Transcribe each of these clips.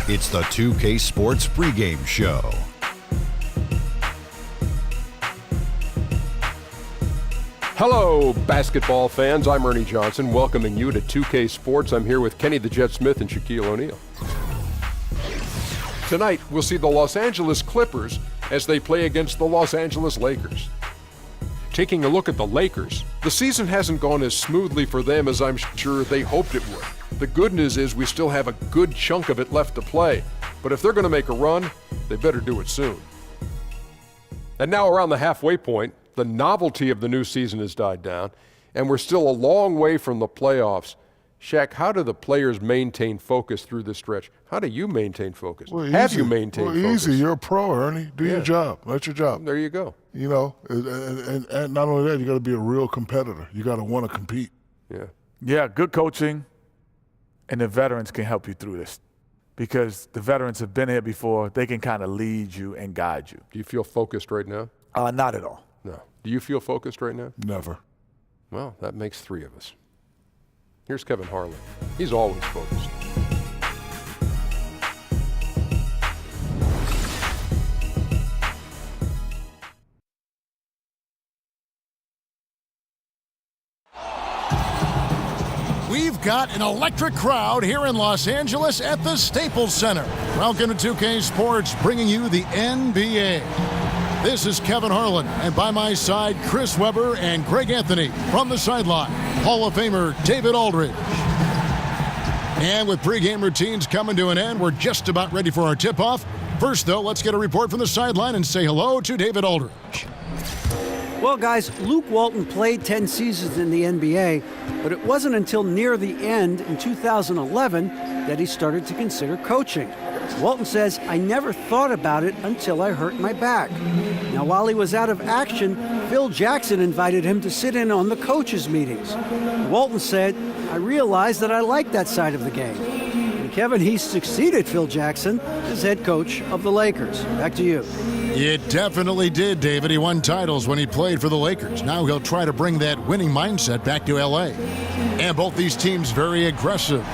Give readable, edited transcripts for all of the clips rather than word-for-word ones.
It's the 2K Sports pregame show. Hello, basketball fans. I'm Ernie Johnson, welcoming you to 2K Sports. I'm here with Kenny the Jet Smith and Shaquille O'Neal. Tonight, we'll see the Los Angeles Clippers as they play against the Los Angeles Lakers. Taking a look at the Lakers, the season hasn't gone as smoothly for them as I'm sure they hoped it would. The good news is we still have a good chunk of it left to play, but if they're going to make a run, they better do it soon. And now around the halfway point, the novelty of the new season has died down, and we're still a long way from the playoffs. Shaq, how do the players maintain focus through this stretch? How do you maintain focus? Have you maintained focus? Easy. You're a pro, Ernie. Do your job. That's your job. There you go. You know, and not only that, you got to be a real competitor. You got to want to compete. Yeah, good coaching, and the veterans can help you through this because the veterans have been here before. They can kind of lead you and guide you. Do you feel focused right now? Not at all. No. Do you feel focused right now? Never. Well, that makes three of us. Here's Kevin Harlan. He's always focused. We've got an electric crowd here in Los Angeles at the Staples Center. Welcome to 2K Sports, bringing you the NBA. This is Kevin Harlan, and by my side, Chris Webber and Greg Anthony. From the sideline, Hall of Famer David Aldridge. And with pregame routines coming to an end, we're just about ready for our tip-off. First, though, let's get a report from the sideline and say hello to David Aldridge. Well, guys, Luke Walton played 10 seasons in the NBA, but it wasn't until near the end in 2011 that he started to consider coaching. Walton says, "I never thought about it until I hurt my back." Now, while he was out of action, Phil Jackson invited him to sit in on the coaches' meetings. Walton said, "I realized that I liked that side of the game." And Kevin, he succeeded Phil Jackson as head coach of the Lakers. Back to you. It definitely did, David. He won titles when he played for the Lakers. Now he'll try to bring that winning mindset back to L.A. And both these teams very aggressive.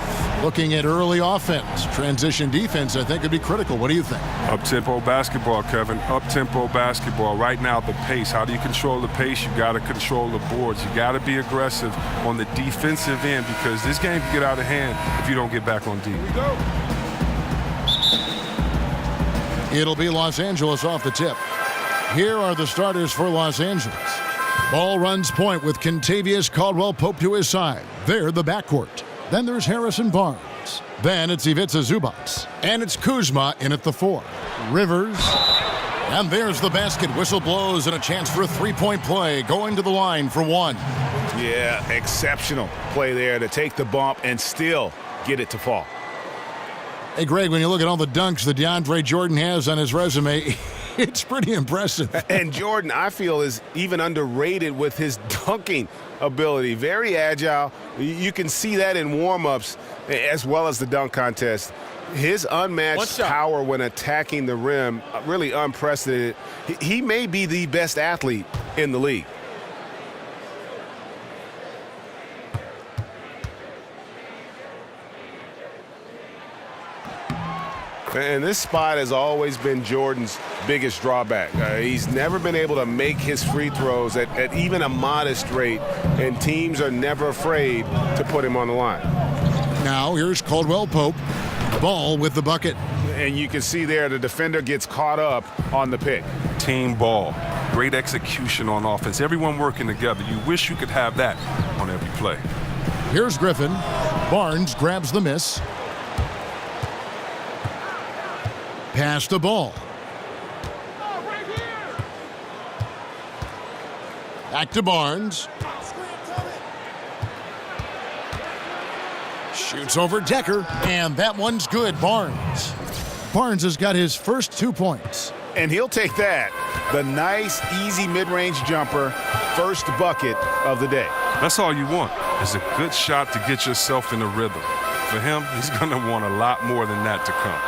Looking at early offense. Transition defense, I think, would be critical. What do you think? Up-tempo basketball, Kevin. Up-tempo basketball. Right now, the pace. How do you control the pace? You got to control the boards. You got to be aggressive on the defensive end because this game can get out of hand if you don't get back on D. Here we go. It'll be Los Angeles off the tip. Here are the starters for Los Angeles. Ball runs point with Kentavious Caldwell-Pope to his side. They're the backcourt. Then there's Harrison Barnes. Then it's Ivica Zubac. And it's Kuzma in at the 4. Rivers. And there's the basket. Whistle blows and a chance for a three-point play. Going to the line for one. Yeah, exceptional play there to take the bump and still get it to fall. Hey, Greg, when you look at all the dunks that DeAndre Jordan has on his resume, it's pretty impressive. And Jordan, I feel, is even underrated with his dunking ability. Very agile. You can see that in warm-ups as well as the dunk contest. His unmatched power when attacking the rim, really unprecedented. He may be the best athlete in the league. And this spot has always been Jordan's biggest drawback. He's never been able to make his free throws at even a modest rate, and teams are never afraid to put him on the line. Now here's Caldwell-Pope. Ball with the bucket. And you can see there the defender gets caught up on the pick. Team ball. Great execution on offense. Everyone working together. You wish you could have that on every play. Here's Griffin. Barnes grabs the miss. Pass the ball. Back to Barnes. Shoots over Decker, and that one's good. Barnes has got his first 2 points. And he'll take that. The nice, easy mid-range jumper, first bucket of the day. That's all you want is a good shot to get yourself in a rhythm. For him, he's going to want a lot more than that to come.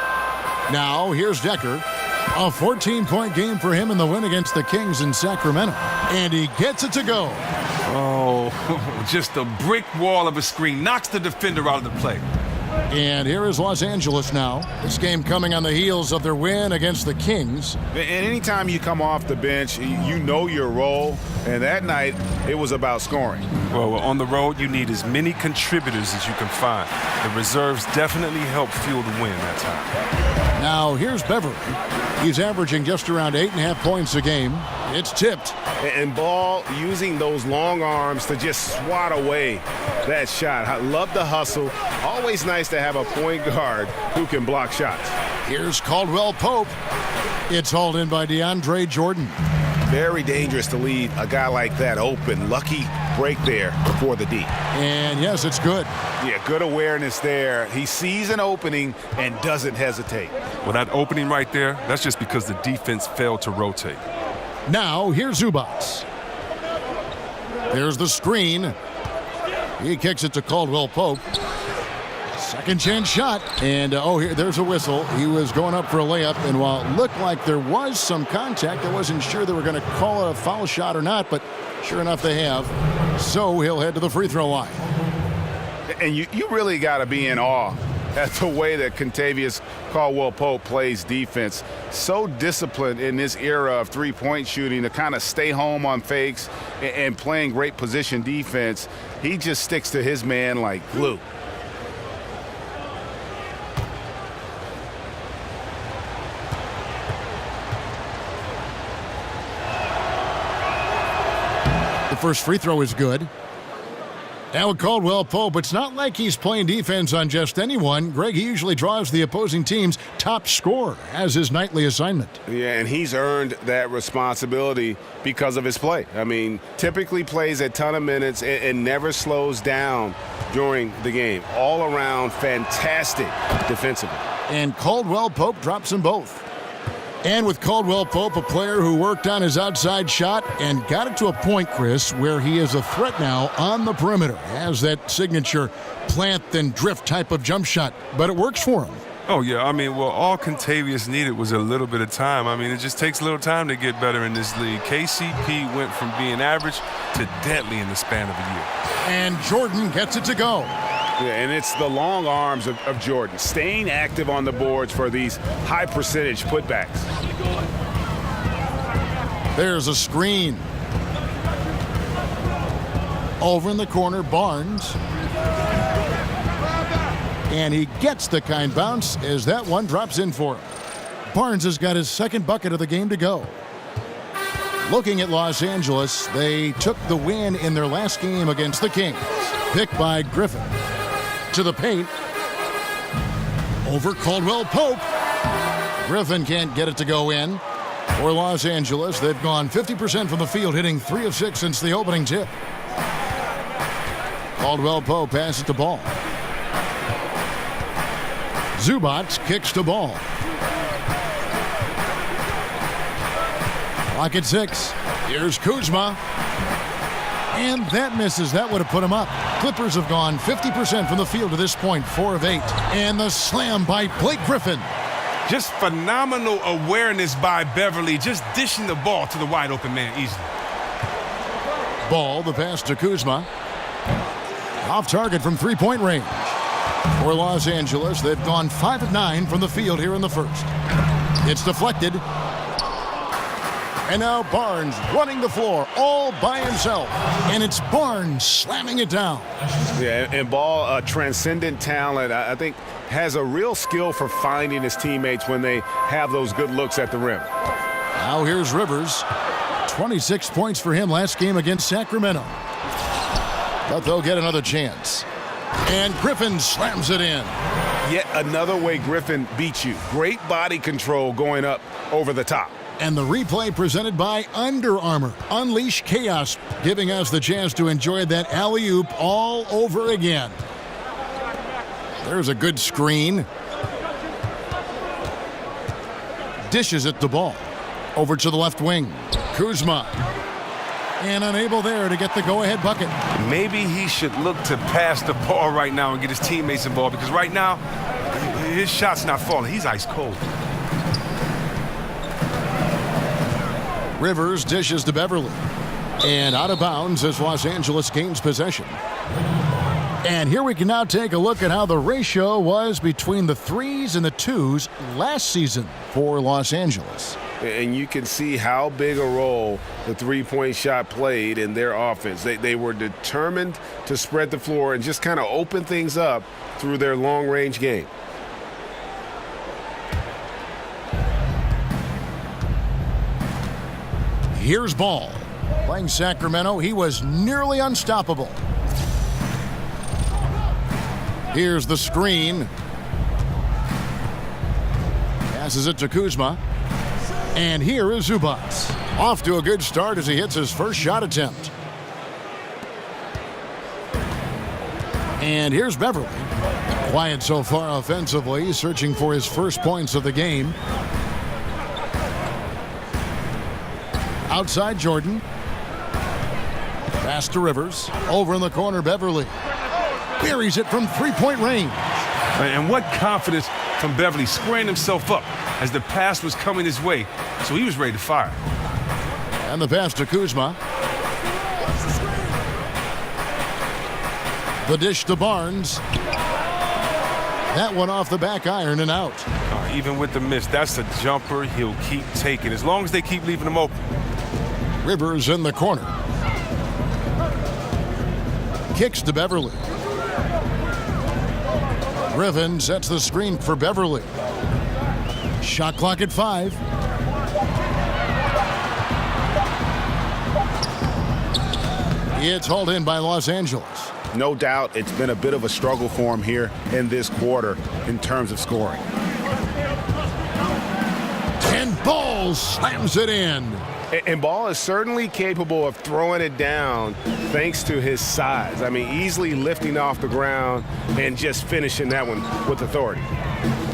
Now, here's Decker. A 14-point game for him in the win against the Kings in Sacramento. And he gets it to go. Oh, just a brick wall of a screen. Knocks the defender out of the play. And here is Los Angeles now. This game coming on the heels of their win against the Kings. And anytime you come off the bench, you know your role. And that night, it was about scoring. Well, on the road, you need as many contributors as you can find. The reserves definitely help fuel the win that time. Now, here's Beverly. He's averaging just around 8.5 points a game. It's tipped. And Ball using those long arms to just swat away that shot. I love the hustle. Always nice to have a point guard who can block shots. Here's Caldwell Pope. It's hauled in by DeAndre Jordan. Very dangerous to leave a guy like that open. Lucky break there before the D. And yes, it's good. Yeah, good awareness there. He sees an opening and doesn't hesitate. Well, that opening right there, that's just because the defense failed to rotate. Now, here's Zubac. There's the screen. He kicks it to Caldwell Pope. Second chance shot. And, there's a whistle. He was going up for a layup, and while it looked like there was some contact, I wasn't sure they were going to call it a foul shot or not, but sure enough they have. So he'll head to the free throw line. And you really got to be in awe at the way that Kentavious Caldwell-Pope plays defense. So disciplined in this era of three-point shooting to kind of stay home on fakes and playing great position defense. He just sticks to his man like glue. The first free throw is good. Now with Caldwell Pope, it's not like he's playing defense on just anyone. Greg, he usually draws the opposing team's top scorer as his nightly assignment. Yeah, and he's earned that responsibility because of his play. I mean, typically plays a ton of minutes and never slows down during the game. All around fantastic defensively. And Caldwell Pope drops them both. And with Caldwell Pope, a player who worked on his outside shot and got it to a point, Chris, where he is a threat now on the perimeter. Has that signature plant and drift type of jump shot, but it works for him. Oh, yeah. I mean, well, all Kentavious needed was a little bit of time. I mean, it just takes a little time to get better in this league. KCP went from being average to deadly in the span of a year. And Jordan gets it to go. Yeah, and it's the long arms of Jordan, staying active on the boards for these high-percentage putbacks. There's a screen. Over in the corner, Barnes. And he gets the kind bounce as that one drops in for him. Barnes has got his second bucket of the game to go. Looking at Los Angeles, they took the win in their last game against the Kings. Picked by Griffin. To the paint. Over Caldwell Pope. Griffin can't get it to go in. For Los Angeles, they've gone 50% from the field, hitting 3 of 6 since the opening tip. Caldwell Pope passes the ball. Zubac kicks the ball. Clock at 6. Here's Kuzma. And that misses. That would have put him up. Clippers have gone 50% from the field to this point, 4 of 8. And the slam by Blake Griffin. Just phenomenal awareness by Beverly, just dishing the ball to the wide open man easily. Ball, the pass to Kuzma. Off target from three-point range. For Los Angeles, they've gone 5 of 9 from the field here in the first. It's deflected. And now Barnes running the floor all by himself. And it's Barnes slamming it down. Yeah, and Ball, a transcendent talent, I think has a real skill for finding his teammates when they have those good looks at the rim. Now here's Rivers. 26 points for him last game against Sacramento. But they'll get another chance. And Griffin slams it in. Yet another way Griffin beats you. Great body control going up over the top. And the replay presented by Under Armour. Unleash chaos, giving us the chance to enjoy that alley-oop all over again. There's a good screen. Dishes it the ball. Over to the left wing. Kuzma. And unable there to get the go-ahead bucket. Maybe he should look to pass the ball right now and get his teammates involved, because right now, his shot's not falling. He's ice cold. Rivers dishes to Beverly. And out of bounds as Los Angeles gains possession. And here we can now take a look at how the ratio was between the 3s and the 2s last season for Los Angeles. And you can see how big a role the three-point shot played in their offense. They were determined to spread the floor and just kind of open things up through their long-range game. Here's Ball. Playing Sacramento, he was nearly unstoppable. Here's the screen. Passes it to Kuzma. And here is Zubats. Off to a good start as he hits his first shot attempt. And here's Beverly. Quiet so far offensively, searching for his first points of the game. Outside Jordan. Pass to Rivers. Over in the corner, Beverly. Buries it from three-point range. And what confidence from Beverly squaring himself up as the pass was coming his way. So he was ready to fire. And the pass to Kuzma. The dish to Barnes. That one off the back iron and out. Even with the miss, that's a jumper he'll keep taking as long as they keep leaving him open. Rivers in the corner. Kicks to Beverly. Griffin sets the screen for Beverly. Shot clock at 5. It's hauled in by Los Angeles. No doubt it's been a bit of a struggle for him here in this quarter in terms of scoring. And Ball slams it in. And Ball is certainly capable of throwing it down thanks to his size. I mean, easily lifting off the ground and just finishing that one with authority.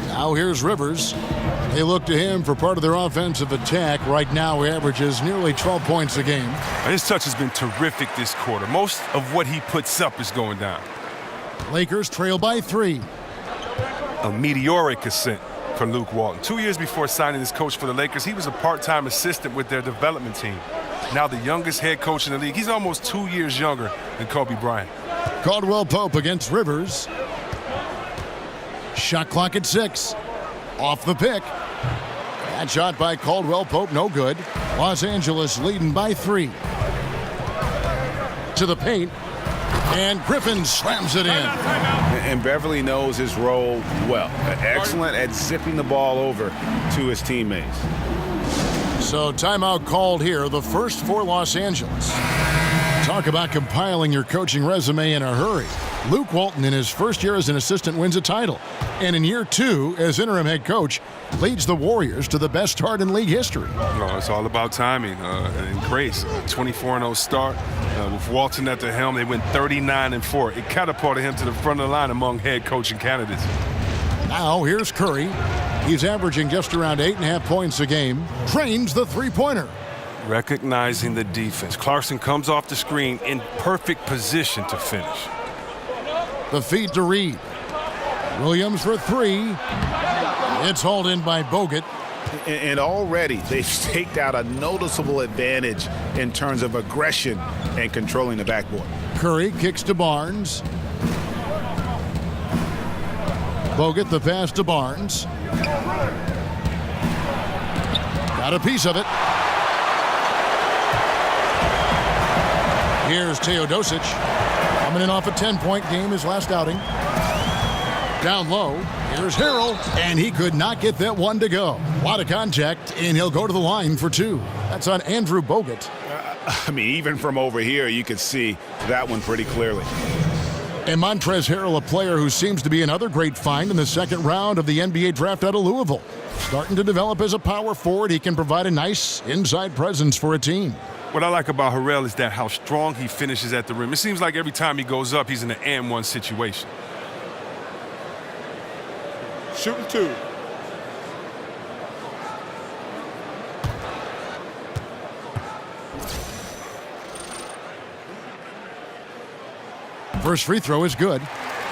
Now here's Rivers. They look to him for part of their offensive attack. Right now, he averages nearly 12 points a game. His touch has been terrific this quarter. Most of what he puts up is going down. Lakers trail by 3. A meteoric ascent for Luke Walton. 2 years before signing as coach for the Lakers, he was a part-time assistant with their development team. Now the youngest head coach in the league. He's almost 2 years younger than Kobe Bryant. Caldwell Pope against Rivers. Shot clock at 6. Off the pick. That shot by Caldwell Pope, no good. Los Angeles leading by 3. To the paint. And Griffin slams it in. And Beverly knows his role well. Excellent at zipping the ball over to his teammates. So timeout called here, the first for Los Angeles. Talk about compiling your coaching resume in a hurry. Luke Walton in his first year as an assistant wins a title. And in year 2 as interim head coach, leads the Warriors to the best start in league history. No, it's all about timing and grace. 24-0 start. With Walton at the helm, they went 39-4. It catapulted him to the front of the line among head coaching candidates. Now here's Curry. He's averaging just around 8.5 points a game. Trains the three-pointer. Recognizing the defense. Clarkson comes off the screen in perfect position to finish. The feed to Reed. Williams for 3. It's hauled in by Bogut. And already they've staked out a noticeable advantage in terms of aggression and controlling the backboard. Curry kicks to Barnes. Bogut the pass to Barnes. Got a piece of it. Here's Teodosic. Coming in off a 10-point game his last outing. Down low, here's Harrell, and he could not get that one to go. A lot of contact, and he'll go to the line for 2. That's on Andrew Bogut. I mean, even from over here, you could see that one pretty clearly. And Montrezl Harrell, a player who seems to be another great find in the second round of the NBA draft out of Louisville. Starting to develop as a power forward, he can provide a nice inside presence for a team. What I like about Harrell is that how strong he finishes at the rim. It seems like every time he goes up, he's in an and-one situation. Shooting 2. First free throw is good.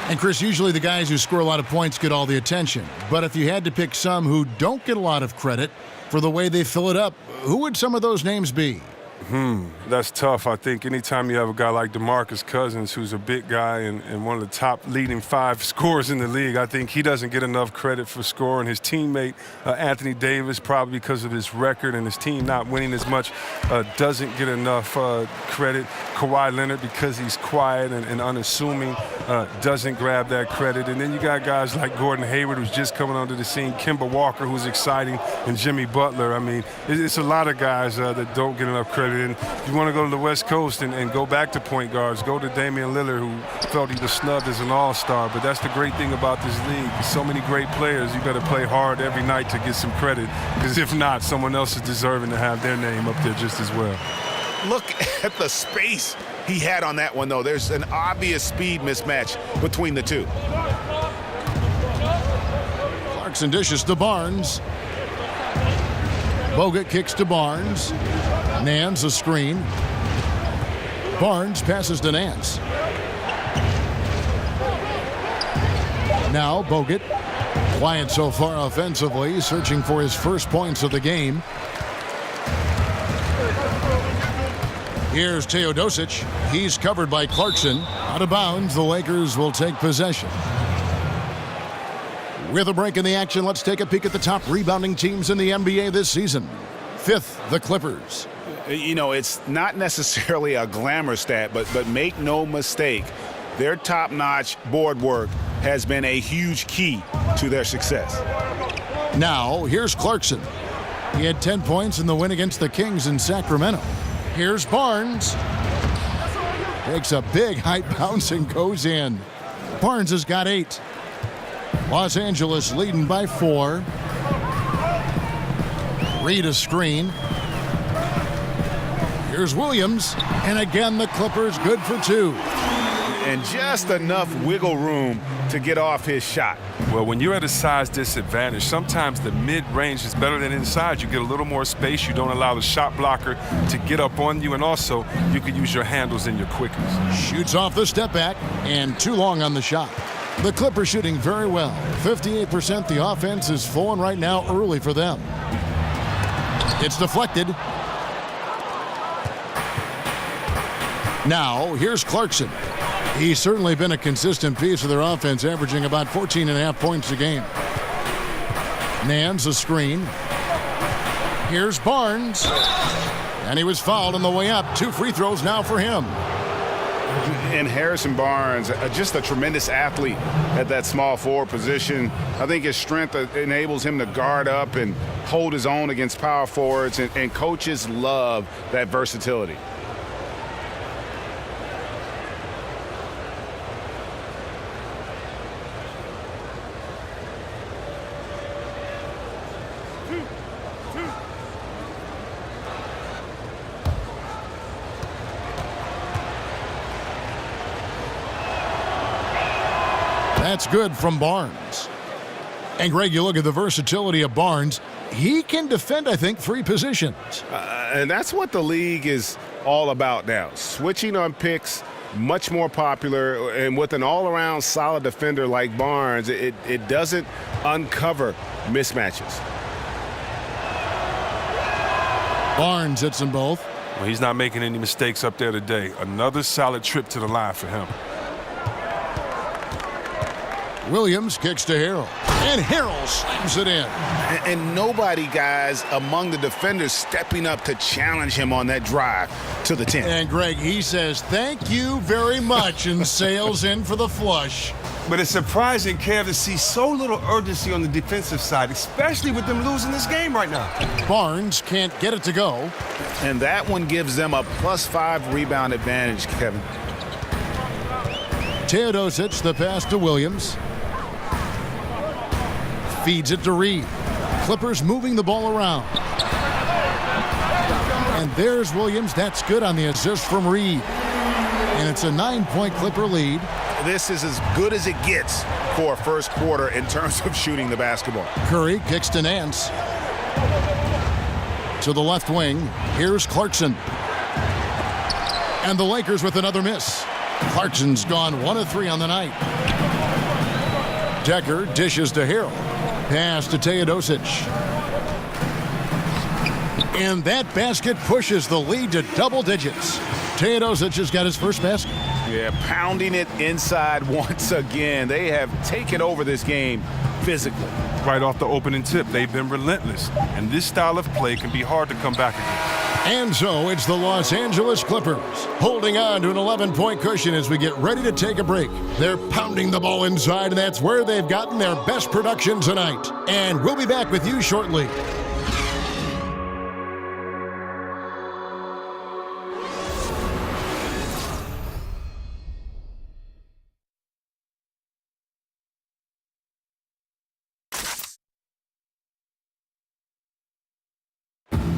And Chris, usually the guys who score a lot of points get all the attention. But if you had to pick some who don't get a lot of credit for the way they fill it up, who would some of those names be? That's tough. I think anytime you have a guy like DeMarcus Cousins, who's a big guy and one of the top leading 5 scorers in the league, I think he doesn't get enough credit for scoring. His teammate, Anthony Davis, probably because of his record and his team not winning as much, doesn't get enough credit. Kawhi Leonard, because he's quiet and unassuming, doesn't grab that credit. And then you got guys like Gordon Hayward, who's just coming onto the scene, Kemba Walker, who's exciting, and Jimmy Butler. I mean, it's a lot of guys that don't get enough credit. And if you want to go to the West Coast and go back to point guards, go to Damian Lillard, who felt he was snubbed as an all-star. But that's the great thing about this league. So many great players, you better play hard every night to get some credit, because if not, someone else is deserving to have their name up there just as well. Look at the space he had on that one, though. There's an obvious speed mismatch between the two. Clarkson dishes to Barnes. Bogut kicks to Barnes. Nance a screen. Barnes passes to Nance. Now Bogut, quiet so far offensively, searching for his first points of the game. Here's Teodosic. He's covered by Clarkson. Out of bounds, the Lakers will take possession. With a break in the action, let's take a peek at the top rebounding teams in the NBA this season. 5th, the Clippers. You know, it's not necessarily a glamour stat, but make no mistake, their top-notch board work has been a huge key to their success. Now, here's Clarkson. He had 10 points in the win against the Kings in Sacramento. Here's Barnes. Takes a big height bounce and goes in. Barnes has got 8. Los Angeles leading by 4. Reed a screen. Here's Williams. And again, the Clippers good for 2. And just enough wiggle room to get off his shot. Well, when you're at a size disadvantage, sometimes the mid-range is better than inside. You get a little more space. You don't allow the shot blocker to get up on you, and also you can use your handles and your quickness. Shoots off the step back, and too long on the shot. The Clippers shooting very well. 58%. The offense is flowing right now early for them. It's deflected. Now, here's Clarkson. He's certainly been a consistent piece of their offense, averaging about 14.5 points a game. Nance a screen. Here's Barnes. And he was fouled on the way up. 2 free throws now for him. And Harrison Barnes, just a tremendous athlete at that small forward position. I think his strength enables him to guard up and hold his own against power forwards, and coaches love that versatility. That's good from Barnes. And Greg, you look at the versatility of Barnes. He can defend, I think, 3 positions. And that's what the league is all about now. Switching on picks, much more popular. And with an all-around solid defender like Barnes, it doesn't uncover mismatches. Barnes hits them both. Well, he's not making any mistakes up there today. Another solid trip to the line for him. Williams kicks to Harrell. And Harrell slams it in. And nobody, guys, among the defenders stepping up to challenge him on that drive to the 10. And Greg, he says, thank you very much, and sails in for the flush. But it's surprising, Kev, to see so little urgency on the defensive side, especially with them losing this game right now. Barnes can't get it to go. And that one gives them a +5 rebound advantage, Kevin. Teodosic, the pass to Williams. Feeds it to Reed. Clippers moving the ball around. And there's Williams. That's good on the assist from Reed. And it's a 9-point Clipper lead. This is as good as it gets for a first quarter in terms of shooting the basketball. Curry kicks to Nance. To the left wing. Here's Clarkson. And the Lakers with another miss. Clarkson's gone 1 of 3 on the night. Decker dishes to Harrell. Pass to Teodosic. And that basket pushes the lead to double digits. Teodosic has got his first basket. Yeah, pounding it inside once again. They have taken over this game physically. Right off the opening tip, they've been relentless. And this style of play can be hard to come back again. And so it's the Los Angeles Clippers holding on to an 11-point cushion as we get ready to take a break. They're pounding the ball inside, and that's where they've gotten their best production tonight. And we'll be back with you shortly.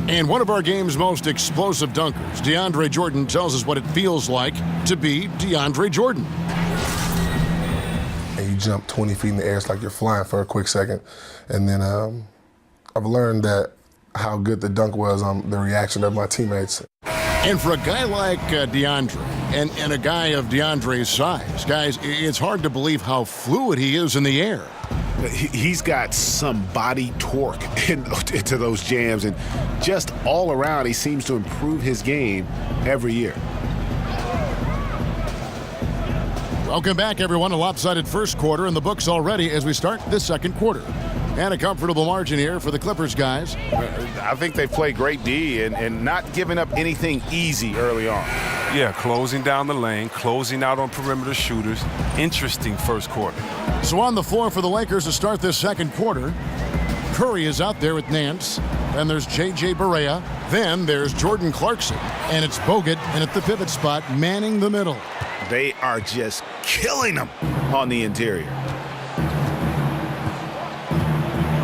And one of our game's most explosive dunkers, DeAndre Jordan, tells us what it feels like to be DeAndre Jordan. And you jump 20 feet in the air, it's like you're flying for a quick second. And then I've learned that how good the dunk was on the reaction of my teammates. And for a guy like DeAndre, and a guy of DeAndre's size, guys, it's hard to believe how fluid he is in the air. He's got some body torque into those jams, and just all around, he seems to improve his game every year. Welcome back, everyone. A lopsided first quarter in the books already as we start the second quarter. And a comfortable margin here for the Clippers, guys. I think they play great D and not giving up anything easy early on. Yeah, closing down the lane, closing out on perimeter shooters. Interesting first quarter. So on the floor for the Lakers to start this second quarter, Curry is out there with Nance. Then there's J.J. Barea. Then there's Jordan Clarkson. And it's Bogut, and at the pivot spot, manning the middle. They are just killing them on the interior.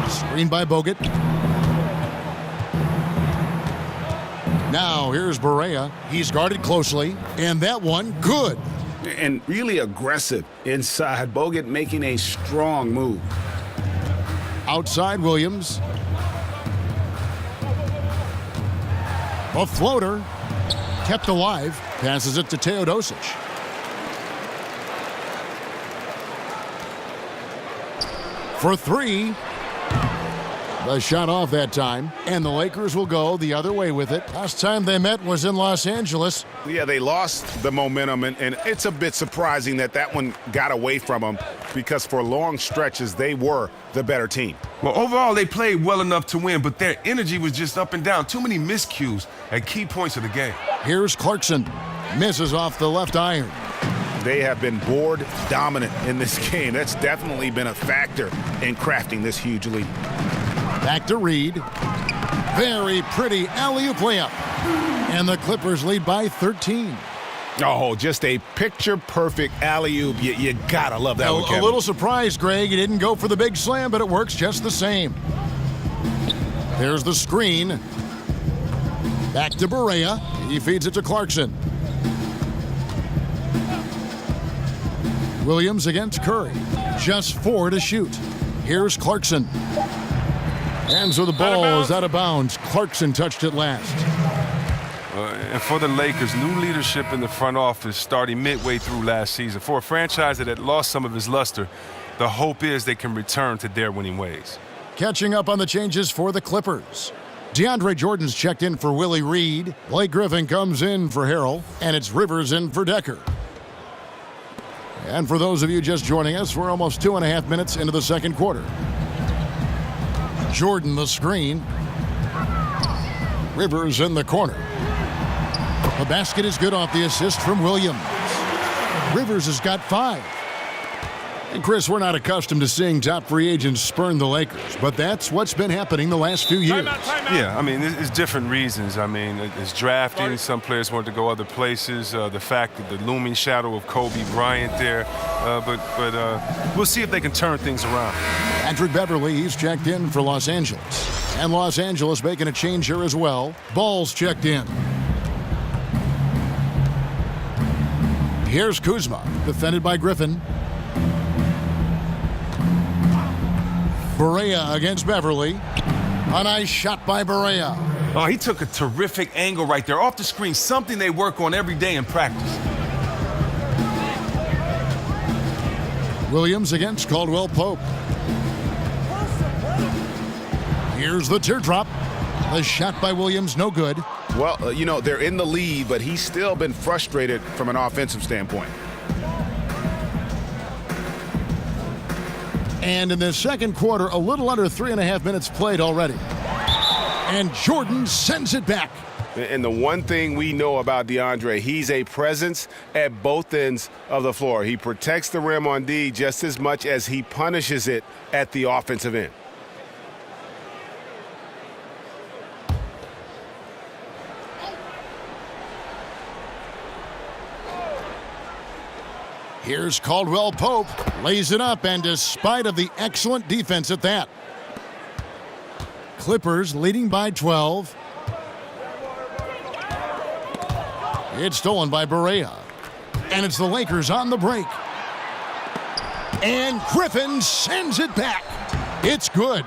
Screen by Bogut. Now here's Barea. He's guarded closely, and that one good. And really aggressive inside. Bogut making a strong move. Outside Williams. A floater. Kept alive. Passes it to Teodosic. For three. The shot off that time, and the Lakers will go the other way with it. Last time they met was in Los Angeles. Yeah, they lost the momentum, and it's a bit surprising that that one got away from them because for long stretches, they were the better team. Well, overall, they played well enough to win, but their energy was just up and down. Too many miscues at key points of the game. Here's Clarkson. Misses off the left iron. They have been board dominant in this game. That's definitely been a factor in crafting this huge lead. Back to Reed. Very pretty alley-oop layup. And the Clippers lead by 13. Oh, just a picture-perfect alley-oop. You gotta love that one, Kevin. A little surprised, Greg. He didn't go for the big slam, but it works just the same. There's the screen. Back to Barea. He feeds it to Clarkson. Williams against Curry. Just 4 to shoot. Here's Clarkson. And so the ball is out of bounds. Clarkson touched it last. And for the Lakers, new leadership in the front office starting midway through last season. For a franchise that had lost some of his luster, the hope is they can return to their winning ways. Catching up on the changes for the Clippers. DeAndre Jordan's checked in for Willie Reed. Blake Griffin comes in for Harrell. And it's Rivers in for Decker. And for those of you just joining us, we're almost 2.5 minutes into the second quarter. Jordan the screen. Rivers in the corner. The basket is good off the assist from Williams. Rivers has got 5. And Chris, we're not accustomed to seeing top free agents spurn the Lakers, but that's what's been happening the last few years. Yeah, I mean, it's different reasons. I mean, it's drafting. Some players want to go other places. The fact that the looming shadow of Kobe Bryant there. But we'll see if they can turn things around. Patrick Beverly, he's checked in for Los Angeles. And Los Angeles making a change here as well. Ball's checked in. Here's Kuzma, defended by Griffin. Barea against Beverly. A nice shot by Barea. Oh, he took a terrific angle right there off the screen, something they work on every day in practice. Williams against Caldwell Pope. Here's the teardrop. The shot by Williams, no good. Well, they're in the lead, but he's still been frustrated from an offensive standpoint. And in the second quarter, a little under 3.5 minutes played already. And Jordan sends it back. And the one thing we know about DeAndre, he's a presence at both ends of the floor. He protects the rim on D just as much as he punishes it at the offensive end. Here's Caldwell Pope, lays it up, and despite of the excellent defense at that. Clippers leading by 12. It's stolen by Barea. And it's the Lakers on the break. And Griffin sends it back. It's good.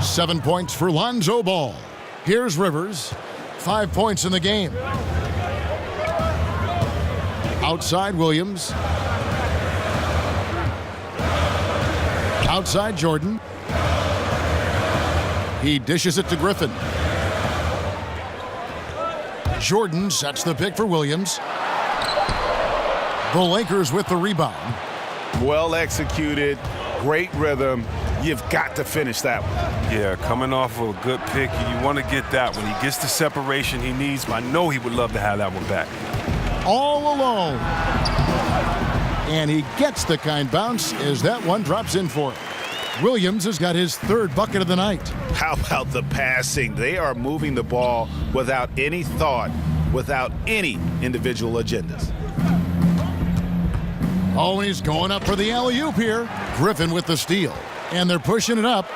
7 points for Lonzo Ball. Here's Rivers. 5 points in the game. Outside Williams. Outside Jordan. He dishes it to Griffin. Jordan sets the pick for Williams. The Lakers with the rebound. Well executed, great rhythm. You've got to finish that one. Yeah, coming off of a good pick, you want to get that when he gets the separation he needs. I know he would love to have that one back. All alone. And he gets the kind bounce as that one drops in for him. Williams has got his third bucket of the night. How about the passing? They are moving the ball without any thought, without any individual agendas. Oh, and he's going up for the alley-oop here. Griffin with the steal. And they're pushing it up.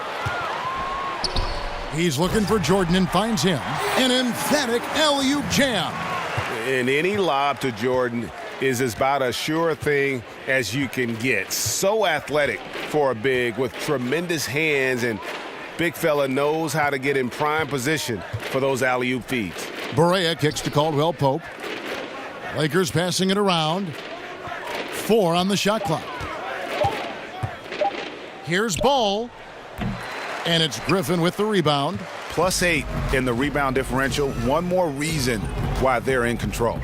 He's looking for Jordan and finds him. An emphatic alley-oop jam. And any lob to Jordan is about as sure thing as you can get. So athletic for a big with tremendous hands, and big fella knows how to get in prime position for those alley-oop feeds. Barea kicks to Caldwell Pope. Lakers passing it around. 4 on the shot clock. Here's Ball. And it's Griffin with the rebound. +8 in the rebound differential. One more reason why they're in control.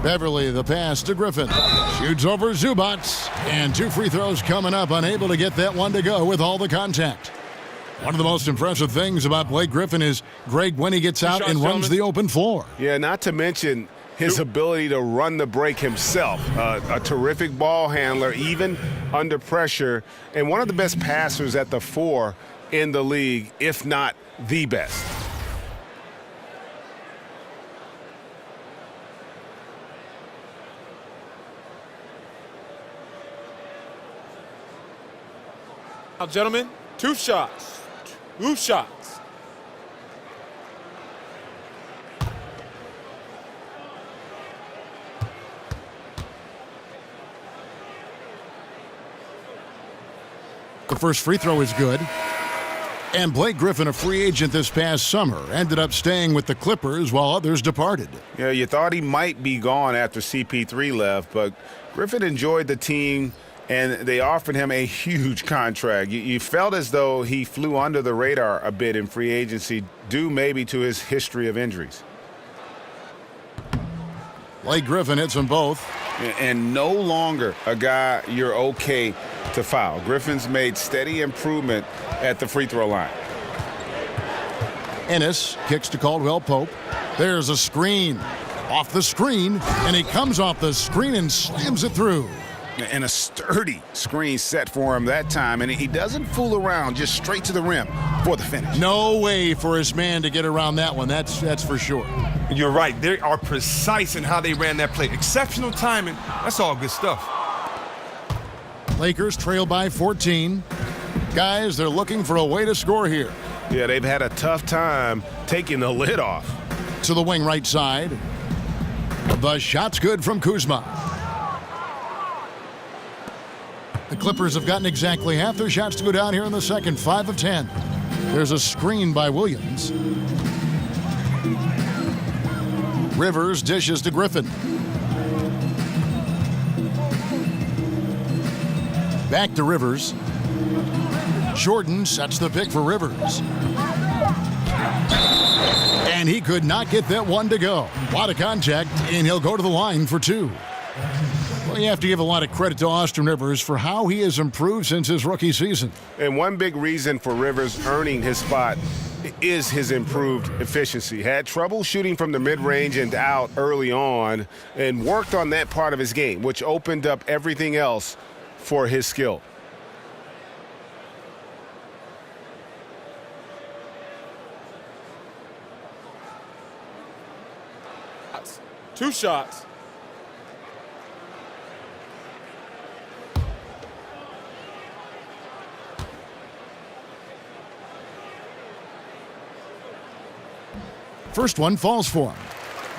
Beverly, the pass to Griffin. Shoots over Zubac. And 2 free throws coming up. Unable to get that one to go with all the contact. One of the most impressive things about Blake Griffin is, Greg, when he gets out and runs the open floor. Yeah, not to mention his ability to run the break himself. A terrific ball handler, even under pressure, and one of the best passers at the 4 in the league, if not the best. Now, gentlemen, 2 shots. 2 shots. The first free throw is good. And Blake Griffin, a free agent this past summer, ended up staying with the Clippers while others departed. Yeah, you thought he might be gone after CP3 left, but Griffin enjoyed the team, and they offered him a huge contract. You felt as though he flew under the radar a bit in free agency, due maybe to his history of injuries. Blake Griffin hits them both. And no longer a guy you're okay to foul. Griffin's made steady improvement at the free throw line. Ennis kicks to Caldwell Pope. There's a screen. Off the screen, and he comes off the screen and slams it through. And a sturdy screen set for him that time, and he doesn't fool around, just straight to the rim for the finish. No way for his man to get around that one, that's for sure. You're right. They are precise in how they ran that play. Exceptional timing. That's all good stuff. Lakers trail by 14. Guys, they're looking for a way to score here. Yeah, they've had a tough time taking the lid off. To the wing right side. The shot's good from Kuzma. The Clippers have gotten exactly half their shots to go down here in the second, 5 of 10. There's a screen by Williams. Rivers dishes to Griffin. Back to Rivers. Jordan sets the pick for Rivers. And he could not get that one to go. A lot of contact, and he'll go to the line for 2. Well, you have to give a lot of credit to Austin Rivers for how he has improved since his rookie season. And one big reason for Rivers earning his spot is his improved efficiency. Had trouble shooting from the mid-range and out early on and worked on that part of his game, which opened up everything else for his skill. Two shots. First one falls for him.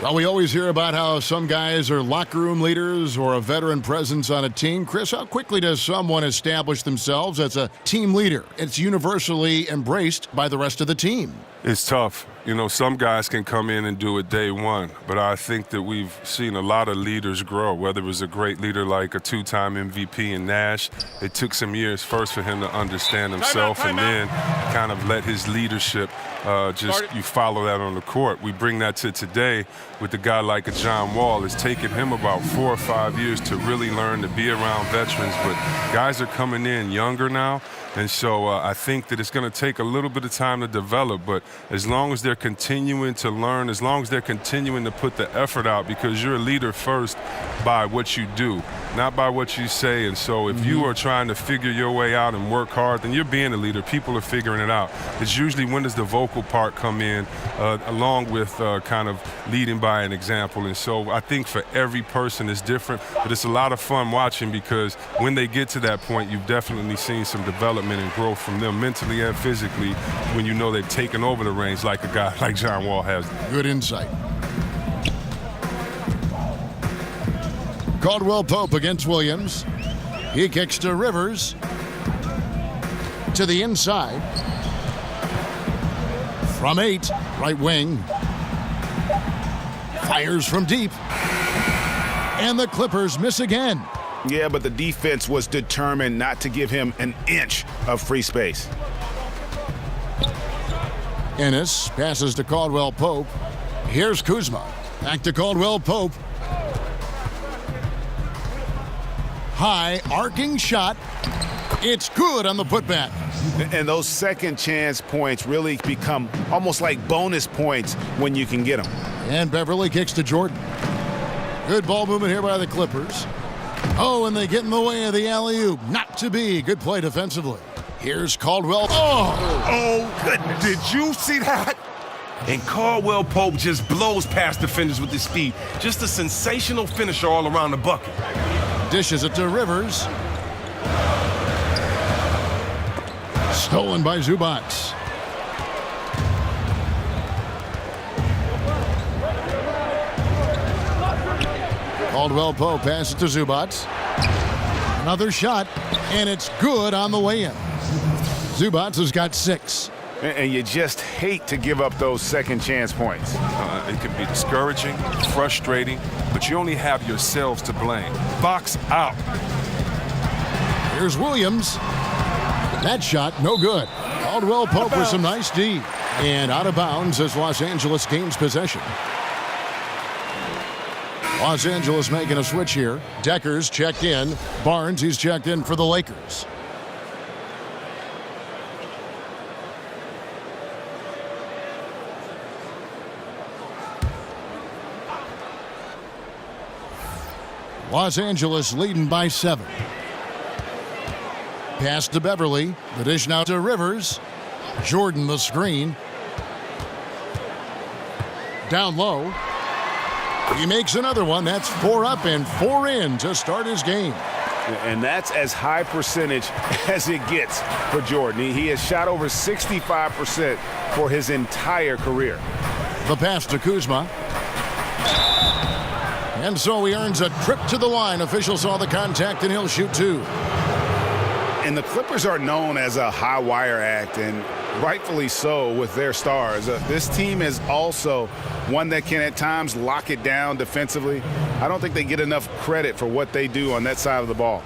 Well, we always hear about how some guys are locker room leaders or a veteran presence on a team. Chris, how quickly does someone establish themselves as a team leader? It's universally embraced by the rest of the team. It's tough. You know, some guys can come in and do it day one, but I think that we've seen a lot of leaders grow, whether it was a great leader like a 2-time MVP in Nash. It took some years first for him to understand himself and then kind of let his leadership you follow that on the court. We bring that to today with a guy like a John Wall. It's taken him about 4 or 5 years to really learn to be around veterans, but guys are coming in younger now. And so I think that it's going to take a little bit of time to develop, but as long as they're continuing to learn, as long as they're continuing to put the effort out, because you're a leader first by what you do, not by what you say. And so if you are trying to figure your way out and work hard, then you're being a leader. People are figuring it out. It's usually when does the vocal part come in along with kind of leading by an example. And so I think for every person it's different, but it's a lot of fun watching because when they get to that point, you've definitely seen some development and growth from them mentally and physically when you know they've taken over the reins like a guy like John Wall has. Good insight. Caldwell Pope against Williams. He kicks to Rivers. To the inside. From 8, right wing. Fires from deep. And the Clippers miss again. Yeah, but the defense was determined not to give him an inch of free space. Ennis passes to Caldwell Pope. Here's Kuzma. Back to Caldwell Pope. High arcing shot. It's good on the putback. And those second chance points really become almost like bonus points when you can get them. And Beverly kicks to Jordan. Good ball movement here by the Clippers. Oh, and they get in the way of the alley-oop. Not to be. Good play defensively. Here's Caldwell. Oh, goodness. Did you see that? And Caldwell Pope just blows past defenders with his speed. Just a sensational finisher all around the bucket. Dishes it to Rivers. Stolen by Zubac. Caldwell Pope passes to Zubac. Another shot, and it's good on the way in. Zubac has got 6. And you just hate to give up those second chance points. It can be discouraging, frustrating, but you only have yourselves to blame. Box out. Here's Williams. That shot, no good. Caldwell Pope with some nice D. And out of bounds as Los Angeles gains possession. Los Angeles making a switch here. Decker's checked in. Barnes, he's checked in for the Lakers. Los Angeles leading by 7. Pass to Beverly. The dish now to Rivers. Jordan the screen. Down low. He makes another one. That's 4 up and 4 in to start his game. And that's as high percentage as it gets for Jordan. He has shot over 65% for his entire career. The pass to Kuzma. And so he earns a trip to the line. Official saw the contact, and he'll shoot 2. And the Clippers are known as a high-wire act, and rightfully so with their stars. This team is also one that can at times lock it down defensively. I don't think they get enough credit for what they do on that side of the ball.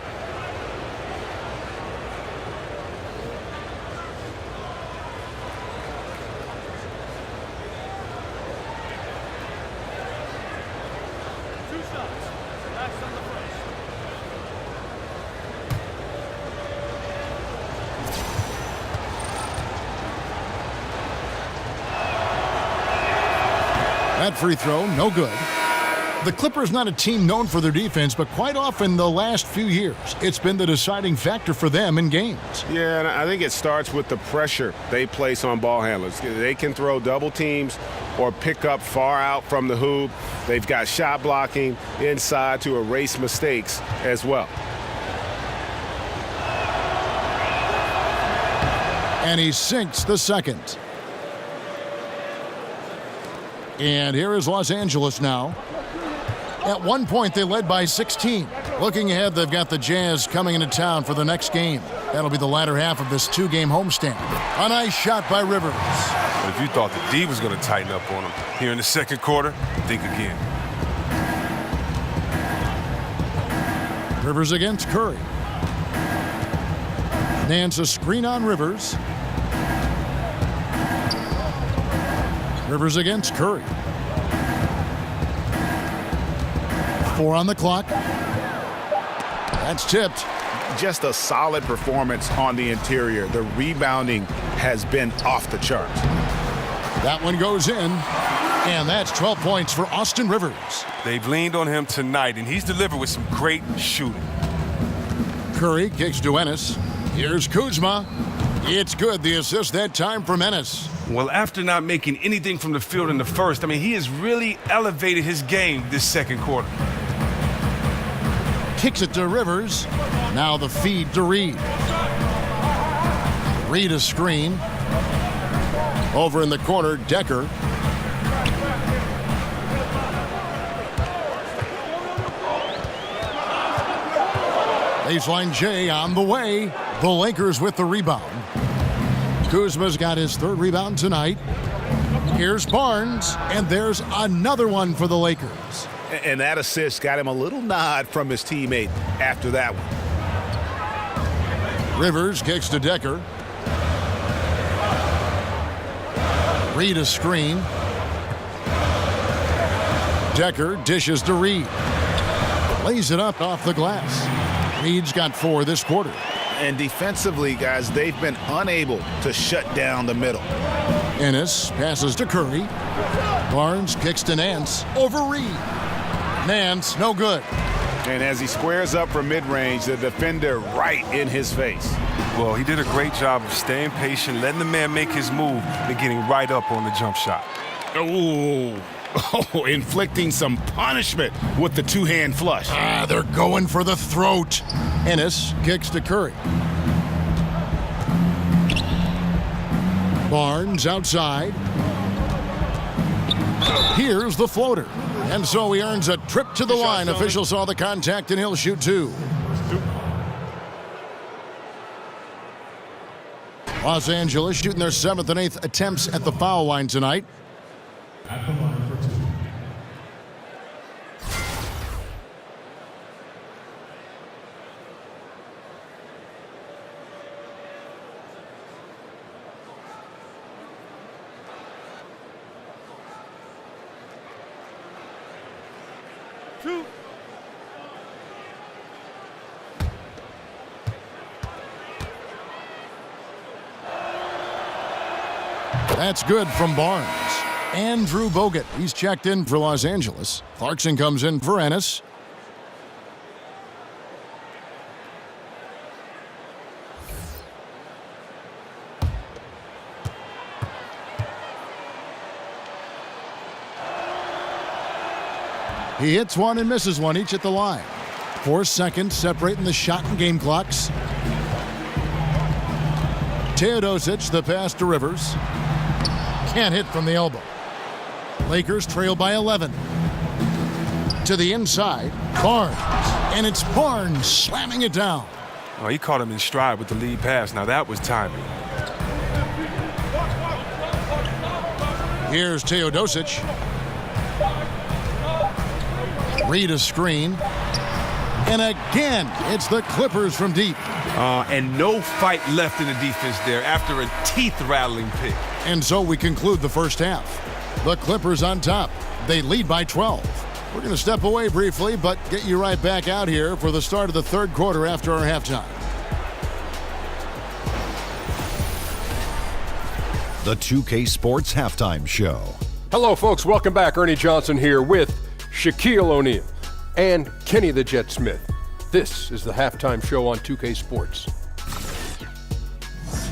That free throw, no good. The Clippers not a team known for their defense, but quite often the last few years, it's been the deciding factor for them in games. Yeah, and I think it starts with the pressure they place on ball handlers. They can throw double teams or pick up far out from the hoop. They've got shot blocking inside to erase mistakes as well. And he sinks the second. And here is Los Angeles now. At one point, they led by 16. Looking ahead, they've got the Jazz coming into town for the next game. That'll be the latter half of this two-game homestand. A nice shot by Rivers. But if you thought the D was going to tighten up on him here in the second quarter, think again. Rivers against Curry. Nance a screen on Rivers. Rivers against Curry. 4 on the clock. That's tipped. Just a solid performance on the interior. The rebounding has been off the charts. That one goes in, and that's 12 points for Austin Rivers. They've leaned on him tonight, and he's delivered with some great shooting. Curry kicks to Ennis. Here's Kuzma. It's good, the assist that time from Ennis. Well, after not making anything from the field in the first, he has really elevated his game this second quarter. Kicks it to Rivers. Now the feed to Reed. Reed a screen. Over in the corner, Decker. Baseline J on the way. The Lakers with the rebound. Kuzma's got his third rebound tonight. Here's Barnes, and there's another one for the Lakers. And that assist got him a little nod from his teammate after that one. Rivers kicks to Decker. Reed a screen. Decker dishes to Reed. Lays it up off the glass. Reed's got 4 this quarter. And defensively, guys, they've been unable to shut down the middle. Ennis passes to Curry. Barnes kicks to Nance. Over Reed. Nance, no good. And as he squares up for mid-range, the defender right in his face. Well, he did a great job of staying patient, letting the man make his move, and getting right up on the jump shot. Oh, inflicting some punishment with the two-hand flush. They're going for the throat. Ennis kicks to Curry. Barnes outside. Here's the floater. And so he earns a trip to the line. Officials saw the contact, and he'll shoot 2. Los Angeles shooting their 7th and 8th attempts at the foul line tonight. At the line for 2. That's good from Barnes. Andrew Bogut, he's checked in for Los Angeles. Clarkson comes in for Ennis. He hits one and misses one, each at the line. 4 seconds separating the shot and game clocks. Teodosic, the pass to Rivers. Can't hit from the elbow. Lakers trail by 11. To the inside, Barnes. And it's Barnes slamming it down. Oh, he caught him in stride with the lead pass. Now that was timing. Here's Teodosic. Reed a screen. And again, it's the Clippers from deep. And no fight left in the defense there after a teeth-rattling pick. And so we conclude the first half. The Clippers on top. They lead by 12. We're going to step away briefly, but get you right back out here for the start of the third quarter after our halftime. The 2K Sports Halftime Show. Hello, folks. Welcome back. Ernie Johnson here with Shaquille O'Neal and Kenny the Jet Smith. This is the halftime show on 2K Sports.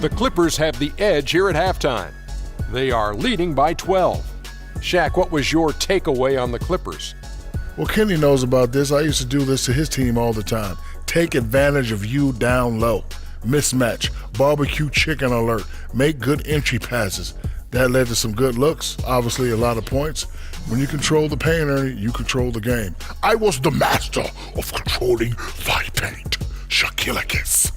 The Clippers have the edge here at halftime. They are leading by 12. Shaq, what was your takeaway on the Clippers? Well, Kenny knows about this. I used to do this to his team all the time. Take advantage of you down low. Mismatch. Barbecue chicken alert. Make good entry passes. That led to some good looks, obviously a lot of points. When you control the paint, Ernie, you control the game. I was the master of controlling the paint. Shaquille.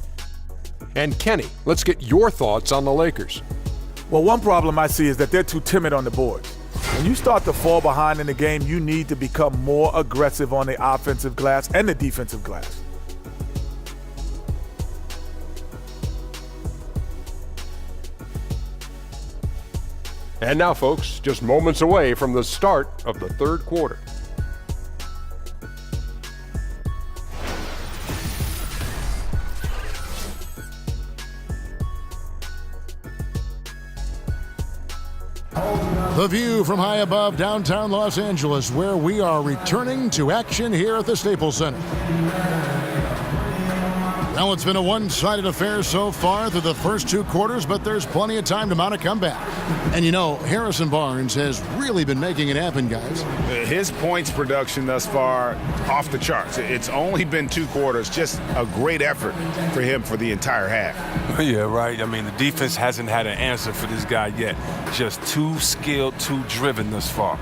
And Kenny, let's get your thoughts on the Lakers. Well, one problem I see is that they're too timid on the boards. When you start to fall behind in the game, you need to become more aggressive on the offensive glass and the defensive glass. And now, folks, just moments away from the start of the third quarter. The view from high above downtown Los Angeles, where we are returning to action here at the Staples Center. Well, it's been a one-sided affair so far through the first two quarters, but there's plenty of time to mount a comeback. And you know, Harrison Barnes has really been making it happen, guys. His points production thus far, off the charts. It's only been two quarters, just a great effort for him for the entire half. Yeah, right. I mean, the defense hasn't had an answer for this guy yet. Just too skilled, too driven thus far.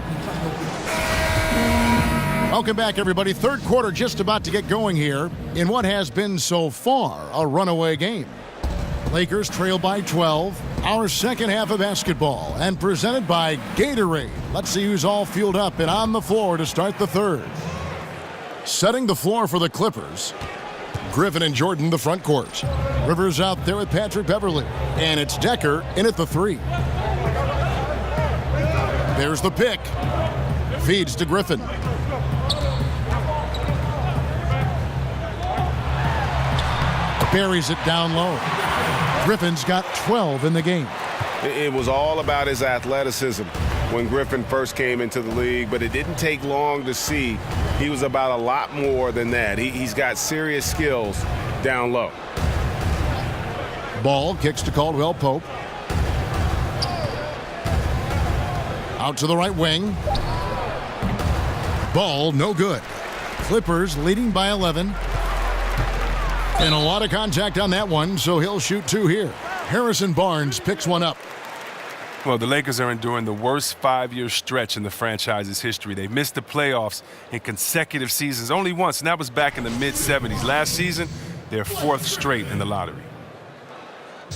Welcome back, everybody. Third quarter just about to get going here in what has been so far a runaway game. Lakers trail by 12. Our second half of basketball and presented by Gatorade. Let's see who's all fueled up and on the floor to start the third. Setting the floor for the Clippers. Griffin and Jordan, the front court. Rivers out there with Patrick Beverly. And it's Decker in at the three. There's the pick. Feeds to Griffin. Buries it down low. Griffin's got 12 in the game. It was all about his athleticism when Griffin first came into the league, but it didn't take long to see he was about a lot more than that. He's got serious skills down low. Ball kicks to Caldwell Pope. Out to the right wing. Ball no good. Clippers leading by 11. And a lot of contact on that one, so he'll shoot two here. Harrison Barnes picks one up. Well, the Lakers are enduring the worst 5-year stretch in the franchise's history. They missed the playoffs in consecutive seasons only once, and that was back in the mid-'70s. Last season, their fourth straight in the lottery.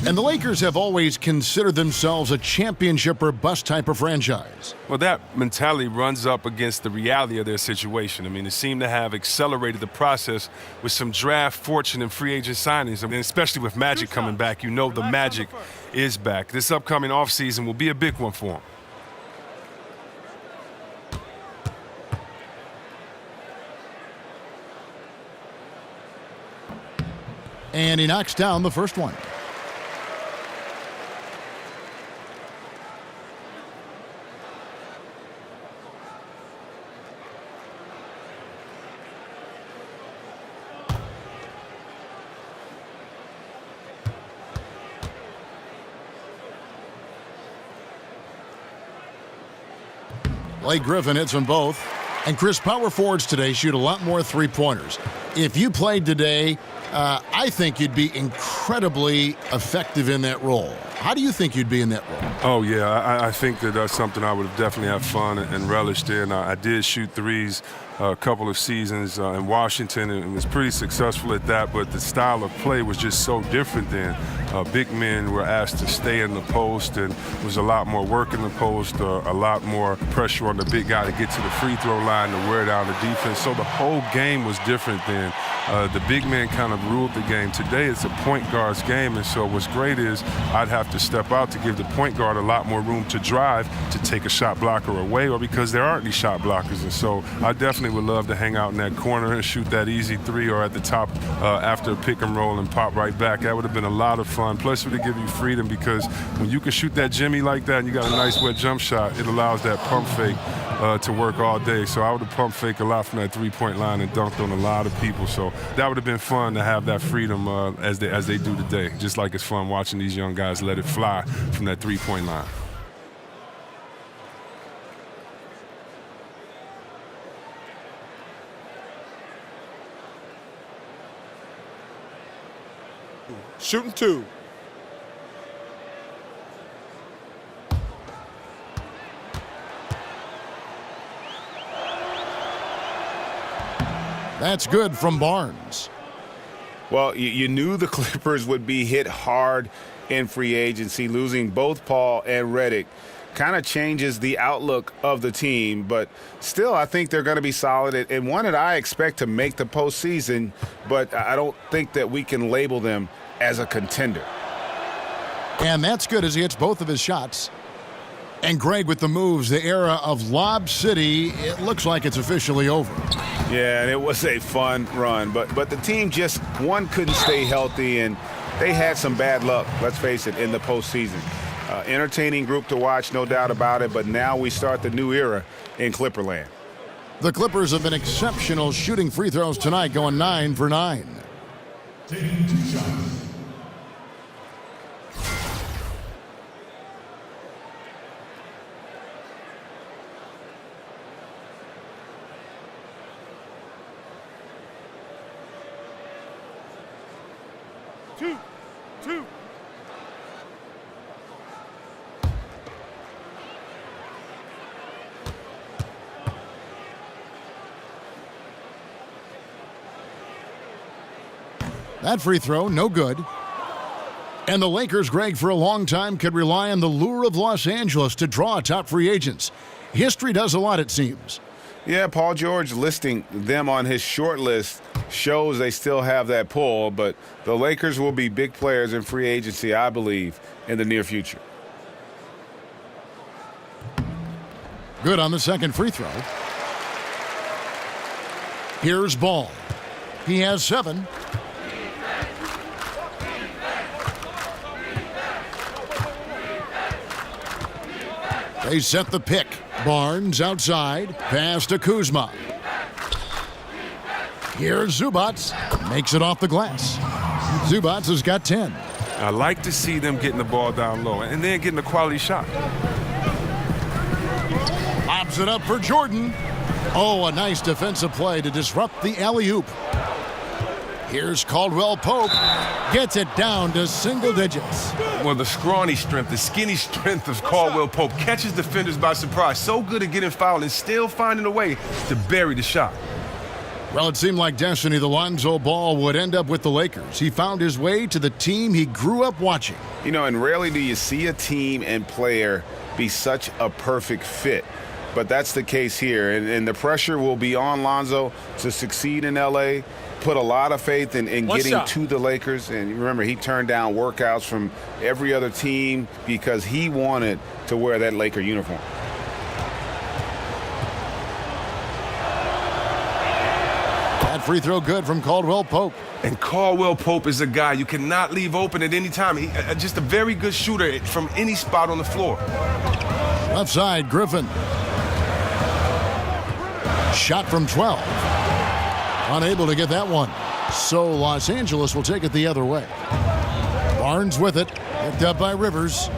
And the Lakers have always considered themselves a championship or bust type of franchise. Well, that mentality runs up against the reality of their situation. I mean, they seem to have accelerated the process with some draft fortune and free agent signings. I mean, especially with Magic coming back, you know the magic is back. This upcoming offseason will be a big one for them. And he knocks down the first one. Blake Griffin hits them both. And Chris, power forwards today shoot a lot more three-pointers. If you played today, I think you'd be incredibly effective in that role. How do you think you'd be in that role? Oh, yeah, I think that that's something I would have definitely had fun and relished in. I did shoot threes a couple of seasons in Washington and was pretty successful at that, but the style of play was just so different then. Big men were asked to stay in the post, and there was a lot more work in the post, a lot more pressure on the big guy to get to the free throw line to wear down the defense. So the whole game was different then. and the big man kind of ruled the game. Today it's a point guard's game, and so what's great is I'd have to step out to give the point guard a lot more room to drive, to take a shot blocker away, or because there aren't any shot blockers. And so I definitely would love to hang out in that corner and shoot that easy three, or at the top after a pick and roll and pop right back. That would have been a lot of fun. Plus it would give you freedom, because when you can shoot that Jimmy like that and you got a nice wet jump shot, it allows that pump fake to work all day. So I would have pump fake a lot from that three-point line and dunked on a lot of people. So that would have been fun to have that freedom as they do today. Just like it's fun watching these young guys let it fly from that three-point line. Shooting 2. That's good from Barnes. Well, you knew the Clippers would be hit hard in free agency. Losing both Paul and Redick kind of changes the outlook of the team, but still I think they're going to be solid and one that I expect to make the postseason, but I don't think that we can label them as a contender. And that's good as he hits both of his shots. And Greg with the moves, the era of Lob City, it looks like it's officially over. Yeah, and it was a fun run, but the team just, one, couldn't stay healthy, and they had some bad luck, let's face it, in the postseason. Entertaining group to watch, no doubt about it, but now we start the new era in Clipperland. The Clippers have been exceptional shooting free throws tonight, going 9 for 9. Taking 2 shots. Two. That free throw, no good. And the Lakers, Greg, for a long time could rely on the lure of Los Angeles to draw top free agents. History does a lot, it seems. Yeah, Paul George listing them on his short list shows they still have that pull, but the Lakers will be big players in free agency, I believe, in the near future. Good on the second free throw. Here's Ball. He has 7. They set the pick. Barnes outside. Pass to Kuzma. Here's Zubats. Makes it off the glass. Zubats has got 10. I like to see them getting the ball down low and then getting a quality shot. Lobs it up for Jordan. Oh, a nice defensive play to disrupt the alley-oop. Here's Caldwell Pope. Gets it down to single digits. Well, the scrawny strength, the skinny strength of Caldwell Pope catches defenders by surprise. So good at getting fouled and still finding a way to bury the shot. Well, it seemed like destiny. The Lonzo Ball would end up with the Lakers. He found his way to the team he grew up watching. You know, and rarely do you see a team and player be such a perfect fit. But that's the case here. And the pressure will be on Lonzo to succeed in L.A., put a lot of faith in getting to the Lakers. And remember, he turned down workouts from every other team because he wanted to wear that Laker uniform. That free throw good from Caldwell Pope. And Caldwell Pope is a guy you cannot leave open at any time. He just a very good shooter from any spot on the floor. Left side, Griffin. Shot from 12. Unable to get that one. So Los Angeles will take it the other way. Barnes with it. Picked up by Rivers.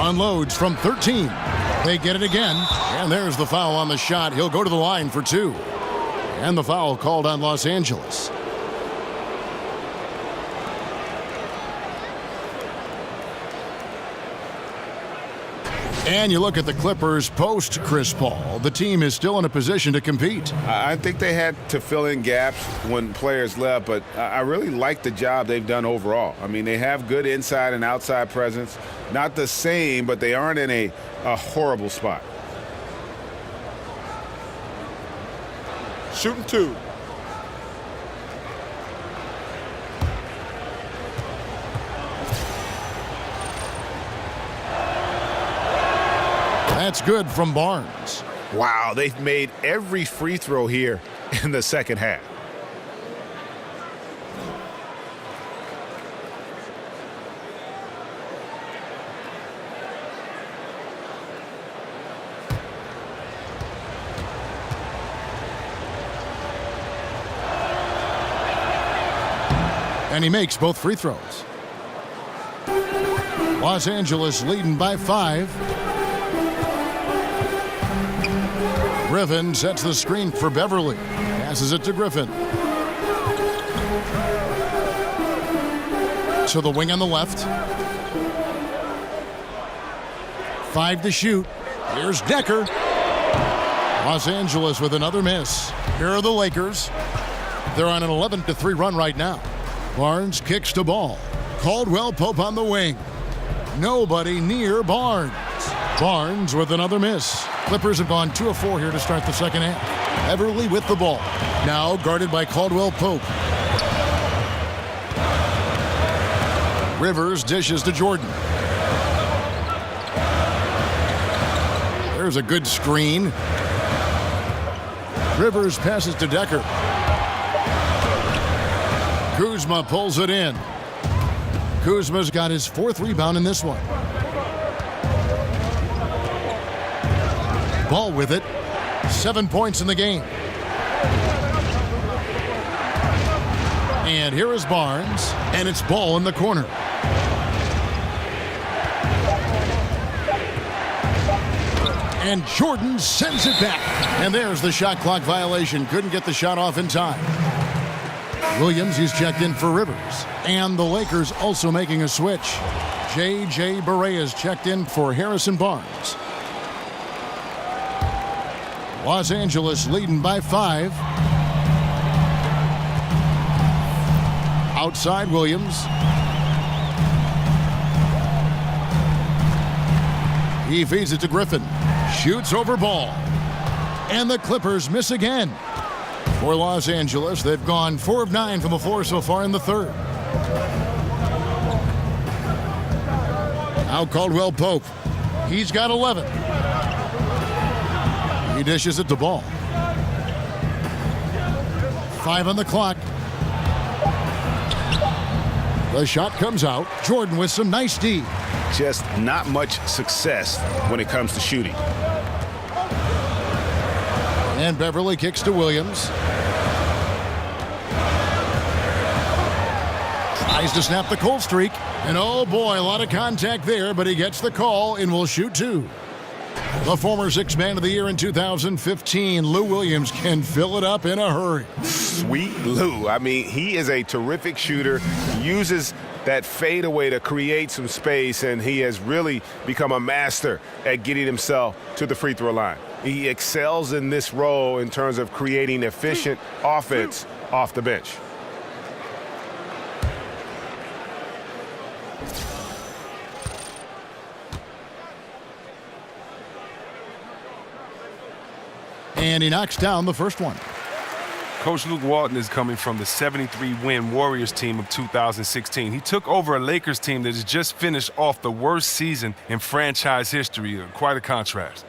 Unloads from 13. They get it again. And there's the foul on the shot. He'll go to the line for 2. And the foul called on Los Angeles. And you look at the Clippers post Chris Paul. The team is still in a position to compete. I think they had to fill in gaps when players left, but I really like the job they've done overall. I mean, they have good inside and outside presence. Not the same, but they aren't in a horrible spot. Shooting 2. That's good from Barnes. Wow, they've made every free throw here in the second half. And he makes both free throws. Los Angeles leading by 5. Griffin sets the screen for Beverly. Passes it to Griffin. To the wing on the left. 5 to shoot. Here's Decker. Los Angeles with another miss. Here are the Lakers. They're on an 11-3 run right now. Barnes kicks to Ball. Caldwell Pope on the wing. Nobody near Barnes. Barnes with another miss. Clippers have gone 2 of 4 here to start the second half. Beverly with the ball. Now guarded by Caldwell Pope. Rivers dishes to Jordan. There's a good screen. Rivers passes to Decker. Kuzma pulls it in. Kuzma's got his 4th rebound in this one. Ball with it. 7 points in the game. And here is Barnes, and it's Ball in the corner. And Jordan sends it back. And there's the shot clock violation. Couldn't get the shot off in time. Williams, he's checked in for Rivers. And the Lakers also making a switch. J.J. Barea is checked in for Harrison Barnes. Los Angeles leading by 5. Outside Williams. He feeds it to Griffin. Shoots over Ball. And the Clippers miss again. For Los Angeles, they've gone 4 of 9 from the floor so far in the third. Now Caldwell Pope. He's got 11. He dishes it to Ball. 5 on the clock. The shot comes out. Jordan with some nice D. Just not much success when it comes to shooting. And Beverly kicks to Williams. Tries to snap the cold streak. And oh boy, a lot of contact there, but he gets the call and will shoot 2. The former 6th man of the year in 2015, Lou Williams, can fill it up in a hurry. Sweet Lou. I mean, he is a terrific shooter. He uses that fadeaway to create some space, and he has really become a master at getting himself to the free throw line. He excels in this role in terms of creating efficient offense off the bench. And he knocks down the first one. Coach Luke Walton is coming from the 73-win Warriors team of 2016. He took over a Lakers team that has just finished off the worst season in franchise history. Quite a contrast.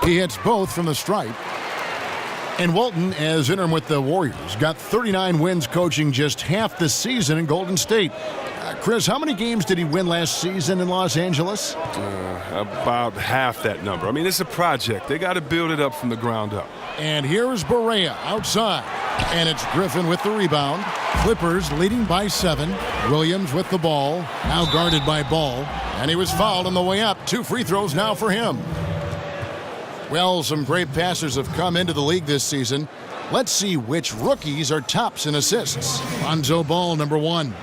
He hits both from the stripe. And Walton, as interim with the Warriors, got 39 wins coaching just half the season in Golden State. Chris, how many games did he win last season in Los Angeles? About half that number. I mean, it's a project. They got to build it up from the ground up. And here is Barea outside. And it's Griffin with the rebound. Clippers leading by 7. Williams with the ball. Now guarded by Ball. And he was fouled on the way up. 2 free throws now for him. Well, some great passers have come into the league this season. Let's see which rookies are tops in assists. Lonzo Ball, number 1.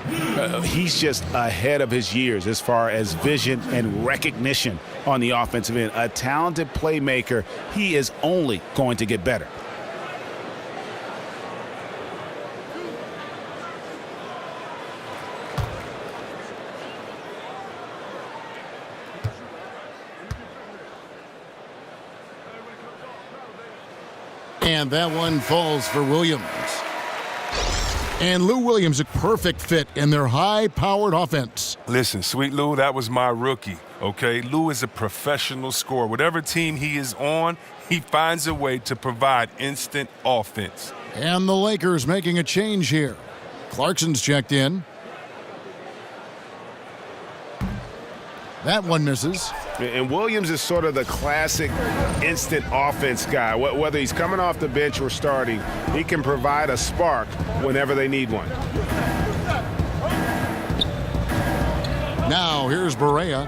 He's just ahead of his years as far as vision and recognition on the offensive end. A talented playmaker. He is only going to get better. And that one falls for Williams. And Lou Williams, a perfect fit in their high-powered offense. Listen, Sweet Lou, that was my rookie, okay? Lou is a professional scorer. Whatever team he is on, he finds a way to provide instant offense. And the Lakers making a change here. Clarkson's checked in. That one misses. And Williams is sort of the classic instant offense guy. Whether he's coming off the bench or starting, he can provide a spark whenever they need one. Now here's Barea.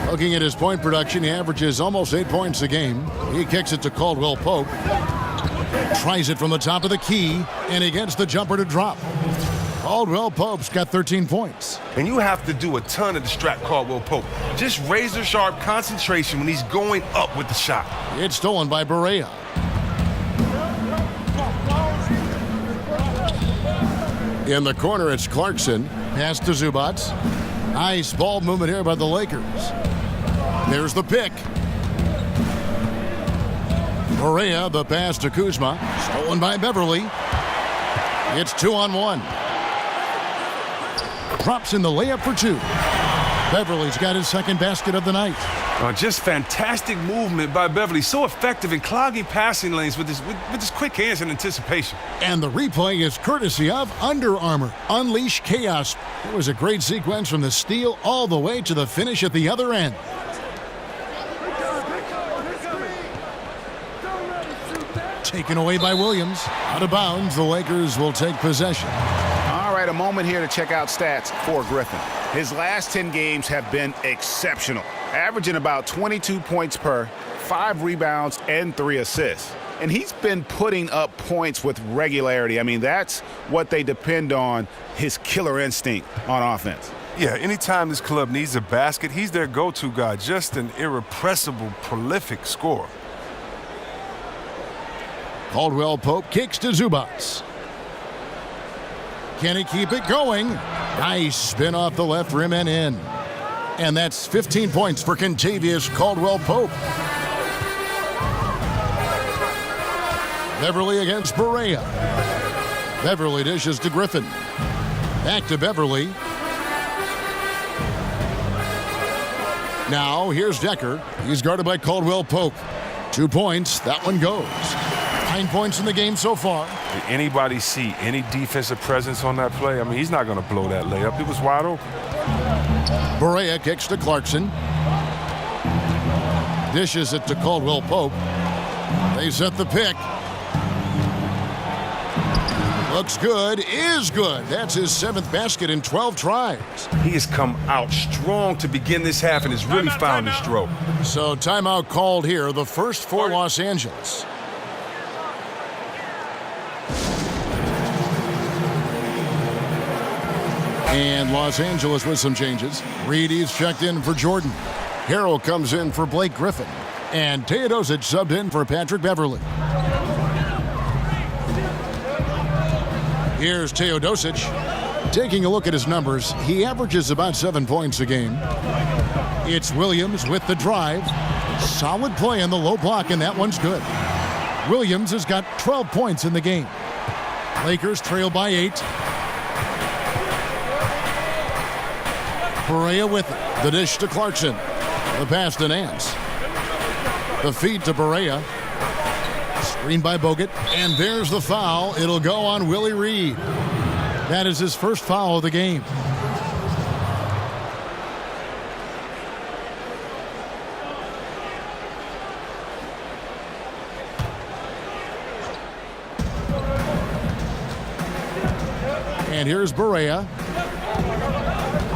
Looking at his point production, he averages almost 8 points a game. He kicks it to Caldwell Pope. Tries it from the top of the key, and he gets the jumper to drop. Caldwell Pope's got 13 points. And you have to do a ton to distract Caldwell Pope. Just razor-sharp concentration when he's going up with the shot. It's stolen by Barea. In the corner, it's Clarkson. Pass to Zubats. Nice ball movement here by the Lakers. There's the pick. Barea, the pass to Kuzma. Stolen by Beverly. It's 2-on-1. Drops in the layup for 2. Beverly's got his second basket of the night. Just fantastic movement by Beverly. So effective in clogging passing lanes with his quick hands and anticipation. And the replay is courtesy of Under Armour. Unleash chaos. It was a great sequence from the steal all the way to the finish at the other end. Taken away by Williams. Out of bounds, the Lakers will take possession. All right, a moment here to check out stats for Griffin. His last 10 games have been exceptional, averaging about 22 points per, 5 rebounds, and 3 assists. And he's been putting up points with regularity. I mean, that's what they depend on, his killer instinct on offense. Yeah, anytime this club needs a basket, he's their go-to guy, just an irrepressible, prolific scorer. Caldwell Pope kicks to Zubats. Can he keep it going? Nice spin off the left rim and in. And that's 15 points for Kentavious Caldwell Pope. Beverly against Barea. Beverly dishes to Griffin. Back to Beverly. Now here's Decker. He's guarded by Caldwell Pope. 2 points. That one goes. 9 points in the game so far. Did anybody see any defensive presence on that play? I mean, he's not going to blow that layup. It was wide open. Barea kicks to Clarkson. Dishes it to Caldwell Pope. They set the pick. Looks good, is good. That's his 7th basket in 12 tries. He has come out strong to begin this half and has really found his stroke. So timeout called here, the first for Los Angeles. And Los Angeles with some changes. Reedy's checked in for Jordan. Harrell comes in for Blake Griffin. And Teodosic subbed in for Patrick Beverly. Here's Teodosic. Taking a look at his numbers, he averages about 7 points a game. It's Williams with the drive. Solid play on the low block, and that one's good. Williams has got 12 points in the game. Lakers trail by 8. Barea with it. The dish to Clarkson. The pass to Nance. The feed to Barea. Screen by Bogut. And there's the foul. It'll go on Willie Reed. That is his first foul of the game. And here's Barea.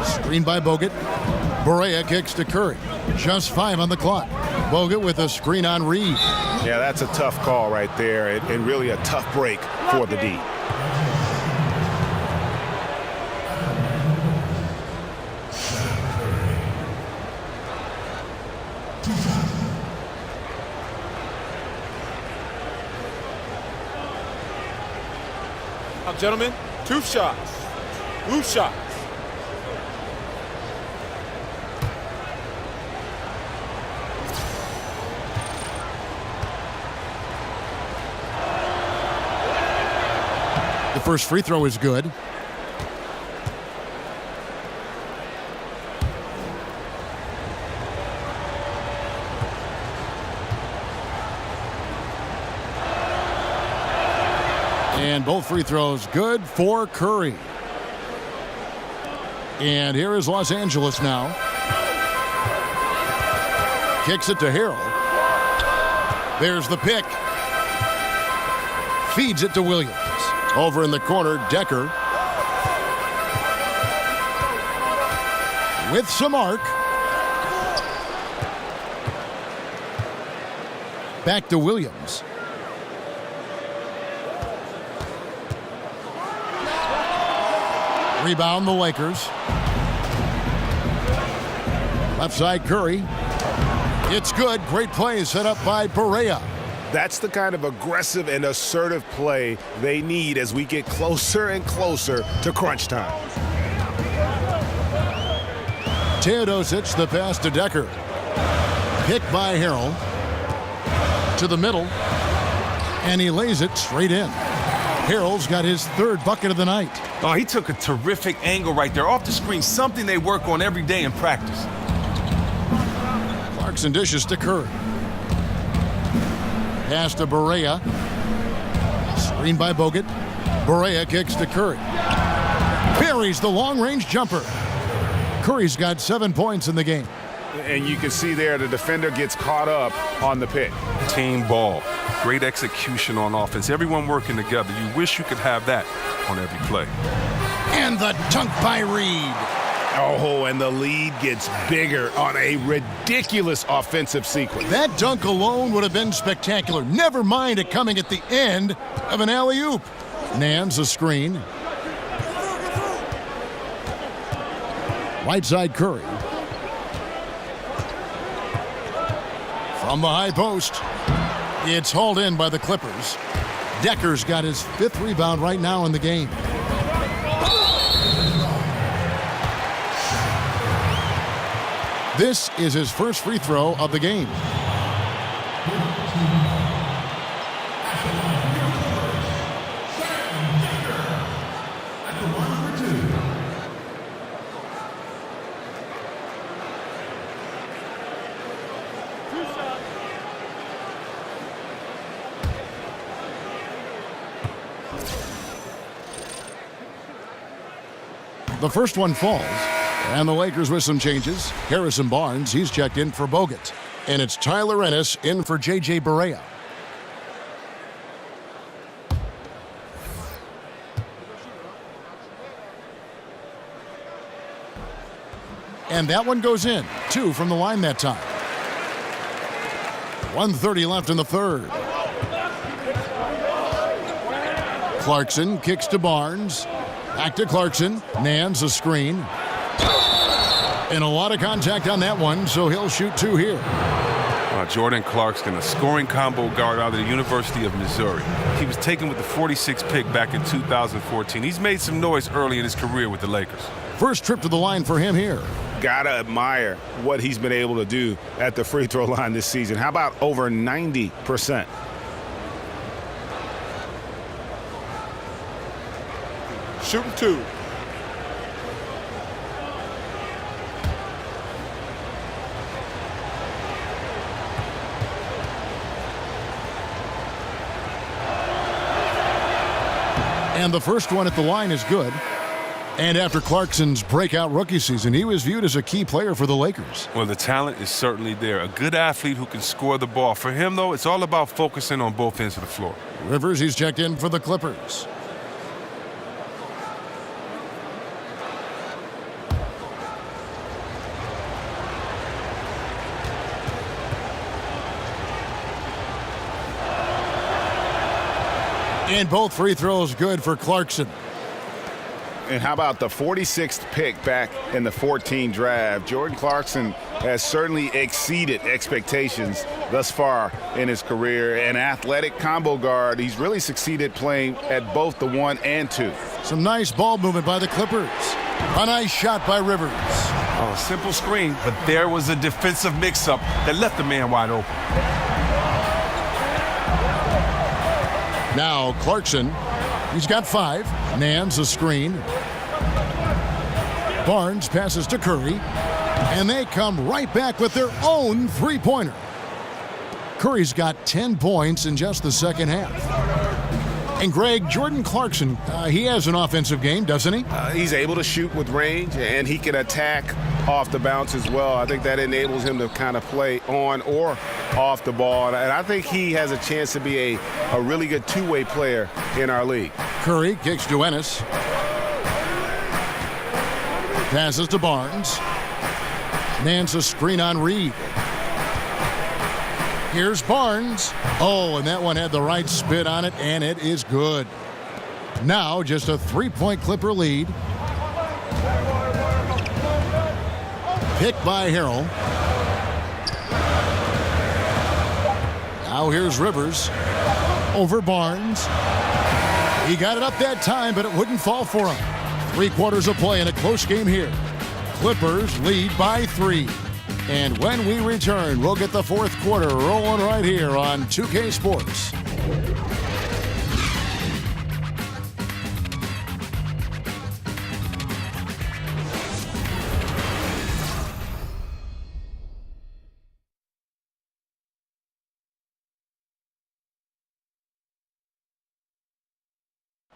Screen by Bogut. Barea kicks to Curry. Just 5 on the clock. Bogut with a screen on Reed. Yeah, that's a tough call right there, and really a tough break for the D. Now, gentlemen, 2 shots. Blue shots. first free throw is good. And both free throws good for Curry. And here is Los Angeles now. Kicks it to Harrell. There's the pick. Feeds it to Williams. Over in the corner, Decker. With some arc. Back to Williams. Rebound the Lakers. Left side Curry. It's good. Great play set up by Barea. That's the kind of aggressive and assertive play they need as we get closer and closer to crunch time. Teodosic, the pass to Decker. Picked by Harrell. To the middle. And he lays it straight in. Harrell's got his third bucket of the night. Oh, he took a terrific angle right there off the screen, something they work on every day in practice. Clarkson dishes to Curry. Pass to Barea. Screened by Bogut. Barea kicks to Curry. Buries the long-range jumper. Curry's got 7 points in the game. And you can see there the defender gets caught up on the pick. Team ball. Great execution on offense. Everyone working together. You wish you could have that on every play. And the dunk by Reed. Oh, and the lead gets bigger on a ridiculous offensive sequence. That dunk alone would have been spectacular. Never mind it coming at the end of an alley-oop. Nance a screen. Right side Curry. From the high post. It's hauled in by the Clippers. Decker's got his 5th rebound right now in the game. This is his first free throw of the game. The first one falls, and the Lakers with some changes. Harrison Barnes, he's checked in for Bogut. And it's Tyler Ennis in for J.J. Barea. And that one goes in. 2 from the line that time. 1:30 left in the third. Clarkson kicks to Barnes. Back to Clarkson. Nance a screen. And a lot of contact on that one, so he'll shoot 2 here. Jordan Clarkson, a scoring combo guard out of the University of Missouri. He was taken with the 46th pick back in 2014. He's made some noise early in his career with the Lakers. First trip to the line for him here. Gotta admire what he's been able to do at the free throw line this season. How about over 90%? Shooting 2. And the first one at the line is good. And after Clarkson's breakout rookie season, he was viewed as a key player for the Lakers. Well, the talent is certainly there. A good athlete who can score the ball. For him, though, it's all about focusing on both ends of the floor. Rivers, he's checked in for the Clippers. And both free throws good for Clarkson. And how about the 46th pick back in the 14 draft? Jordan Clarkson has certainly exceeded expectations thus far in his career. An athletic combo guard. He's really succeeded playing at both the 1 and 2. Some nice ball movement by the Clippers. A nice shot by Rivers. Oh, simple screen, but there was a defensive mix-up that left the man wide open. Now Clarkson He's got 5. Nance a screen. Barnes passes to Curry. And they come right back with their own three-pointer. Curry's got 10 points in just the second half. And Greg, Jordan Clarkson, he has an offensive game, doesn't he? He's able to shoot with range, and he can attack off the bounce as well. I think that enables him to kind of play on or off the ball. And I think he has a chance to be a really good two-way player in our league. Curry kicks to Ennis. Passes to Barnes. Nance a screen on Reed. Here's Barnes. Oh, and that one had the right spin on it, and it is good. Now just a 3-point Clipper lead. Picked by Harrell. Now here's Rivers. Over Barnes. He got it up that time, but it wouldn't fall for him. 3 quarters of play in a close game here. Clippers lead by 3. And when we return, we'll get the fourth quarter rolling right here on 2K Sports.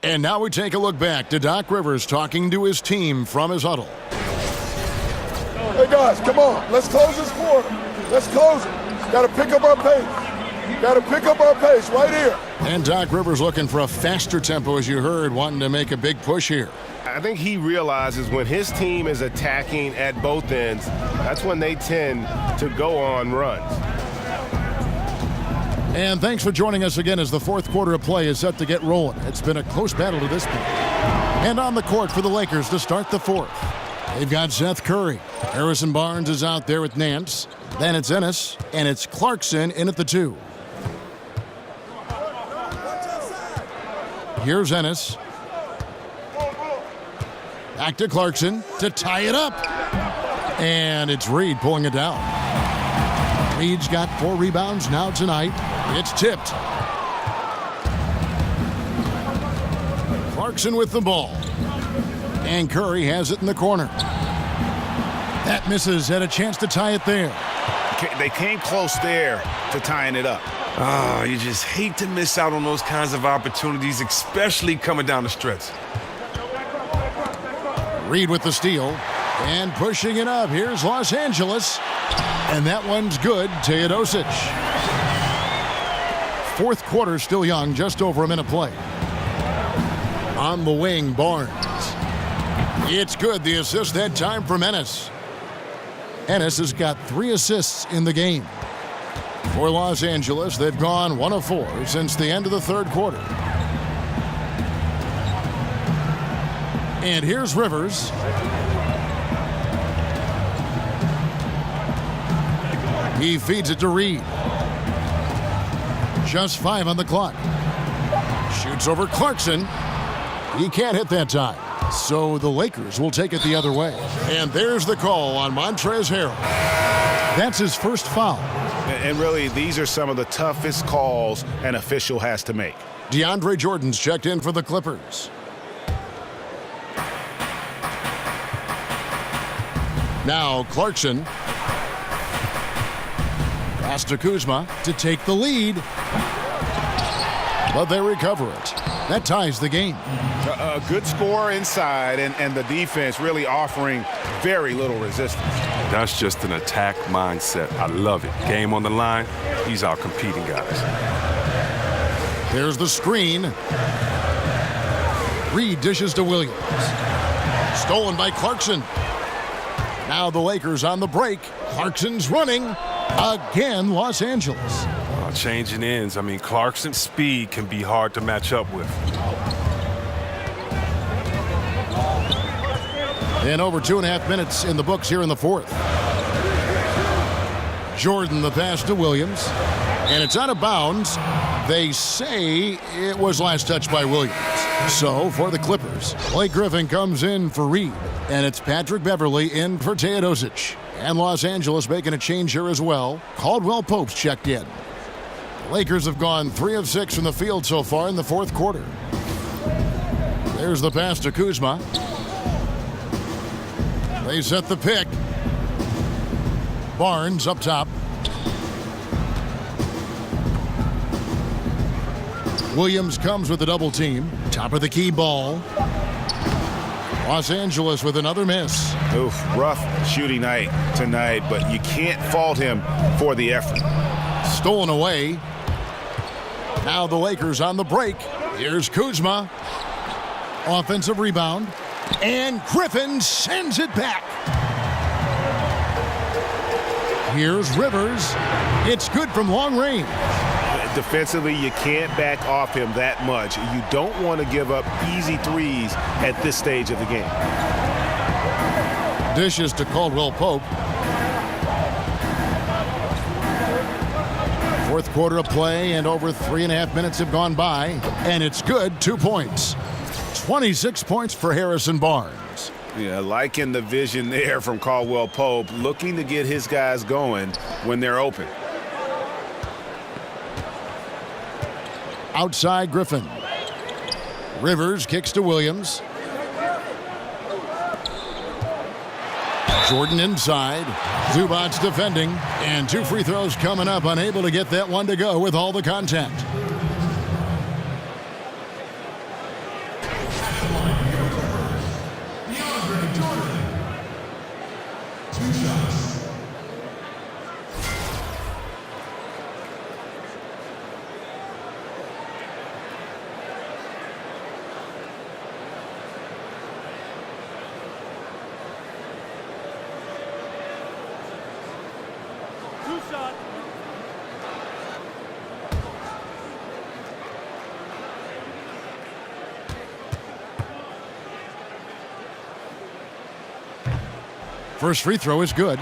And now we take a look back to Doc Rivers talking to his team from his huddle. Hey guys, come on. Let's close this quarter. Let's close it. Got to pick up our pace. Got to pick up our pace right here. And Doc Rivers looking for a faster tempo, as you heard, wanting to make a big push here. I think he realizes when his team is attacking at both ends, that's when they tend to go on runs. And thanks for joining us again as the fourth quarter of play is set to get rolling. It's been a close battle to this point. And on the court for the Lakers to start the fourth. They've got Seth Curry. Harrison Barnes is out there with Nance. Then it's Ennis, and it's Clarkson in at the 2. Here's Ennis. Back to Clarkson to tie it up. And it's Reed pulling it down. Reed's got 4 rebounds now tonight. It's tipped. Clarkson with the ball. And Curry has it in the corner. That misses. Had a chance to tie it there. They came close there to tying it up. You just hate to miss out on those kinds of opportunities, especially coming down the stretch. Reed with the steal. And pushing it up. Here's Los Angeles. And that one's good. Teodosic. Fourth quarter still young. Just over a minute play. On the wing, Barnes. It's good. The assist that time from Ennis. Ennis has got 3 assists in the game. For Los Angeles, they've gone 1 of 4 since the end of the third quarter. And here's Rivers. He feeds it to Reed. Just 5 on the clock. Shoots over Clarkson. He can't hit that time. So the Lakers will take it the other way. And there's the call on Montrezl Harrell. That's his first foul. And really, these are some of the toughest calls an official has to make. DeAndre Jordan's checked in for the Clippers. Now Clarkson. Pass to Kuzma to take the lead. But they recover it. That ties the game. A good score inside, and the defense really offering very little resistance. That's just an attack mindset. I love it. Game on the line, these are competing guys. There's the screen. Reed dishes to Williams. Stolen by Clarkson. Now the Lakers on the break. Clarkson's running. Again, Los Angeles. Changing ends. I mean, Clarkson's speed can be hard to match up with. And over 2.5 minutes in the books here in the fourth. Jordan the pass to Williams. And it's out of bounds. They say it was last touched by Williams. So for the Clippers, Blake Griffin comes in for Reed. And it's Patrick Beverley in for Teodosic. And Los Angeles making a change here as well. Caldwell Pope's checked in. The Lakers have gone 3 of 6 from the field so far in the fourth quarter. There's the pass to Kuzma. They set the pick. Barnes up top. Williams comes with the double team. Top of the key ball. Los Angeles with another miss. Oof, rough shooting night tonight, but you can't fault him for the effort. Stolen away. Now the Lakers on the break. Here's Kuzma. Offensive rebound. And Griffin sends it back. Here's Rivers. It's good from long range. Defensively, you can't back off him that much. You don't want to give up easy threes at this stage of the game. Dishes to Caldwell Pope. Fourth quarter of play, and over 3.5 minutes have gone by, and it's good. 2 points. 26 points for Harrison Barnes. Yeah, liking the vision there from Caldwell Pope, looking to get his guys going when they're open. Outside Griffin. Rivers kicks to Williams. Jordan inside. Zubac's defending. And 2 free throws coming up. Unable to get that one to go with all the contact. First free throw is good.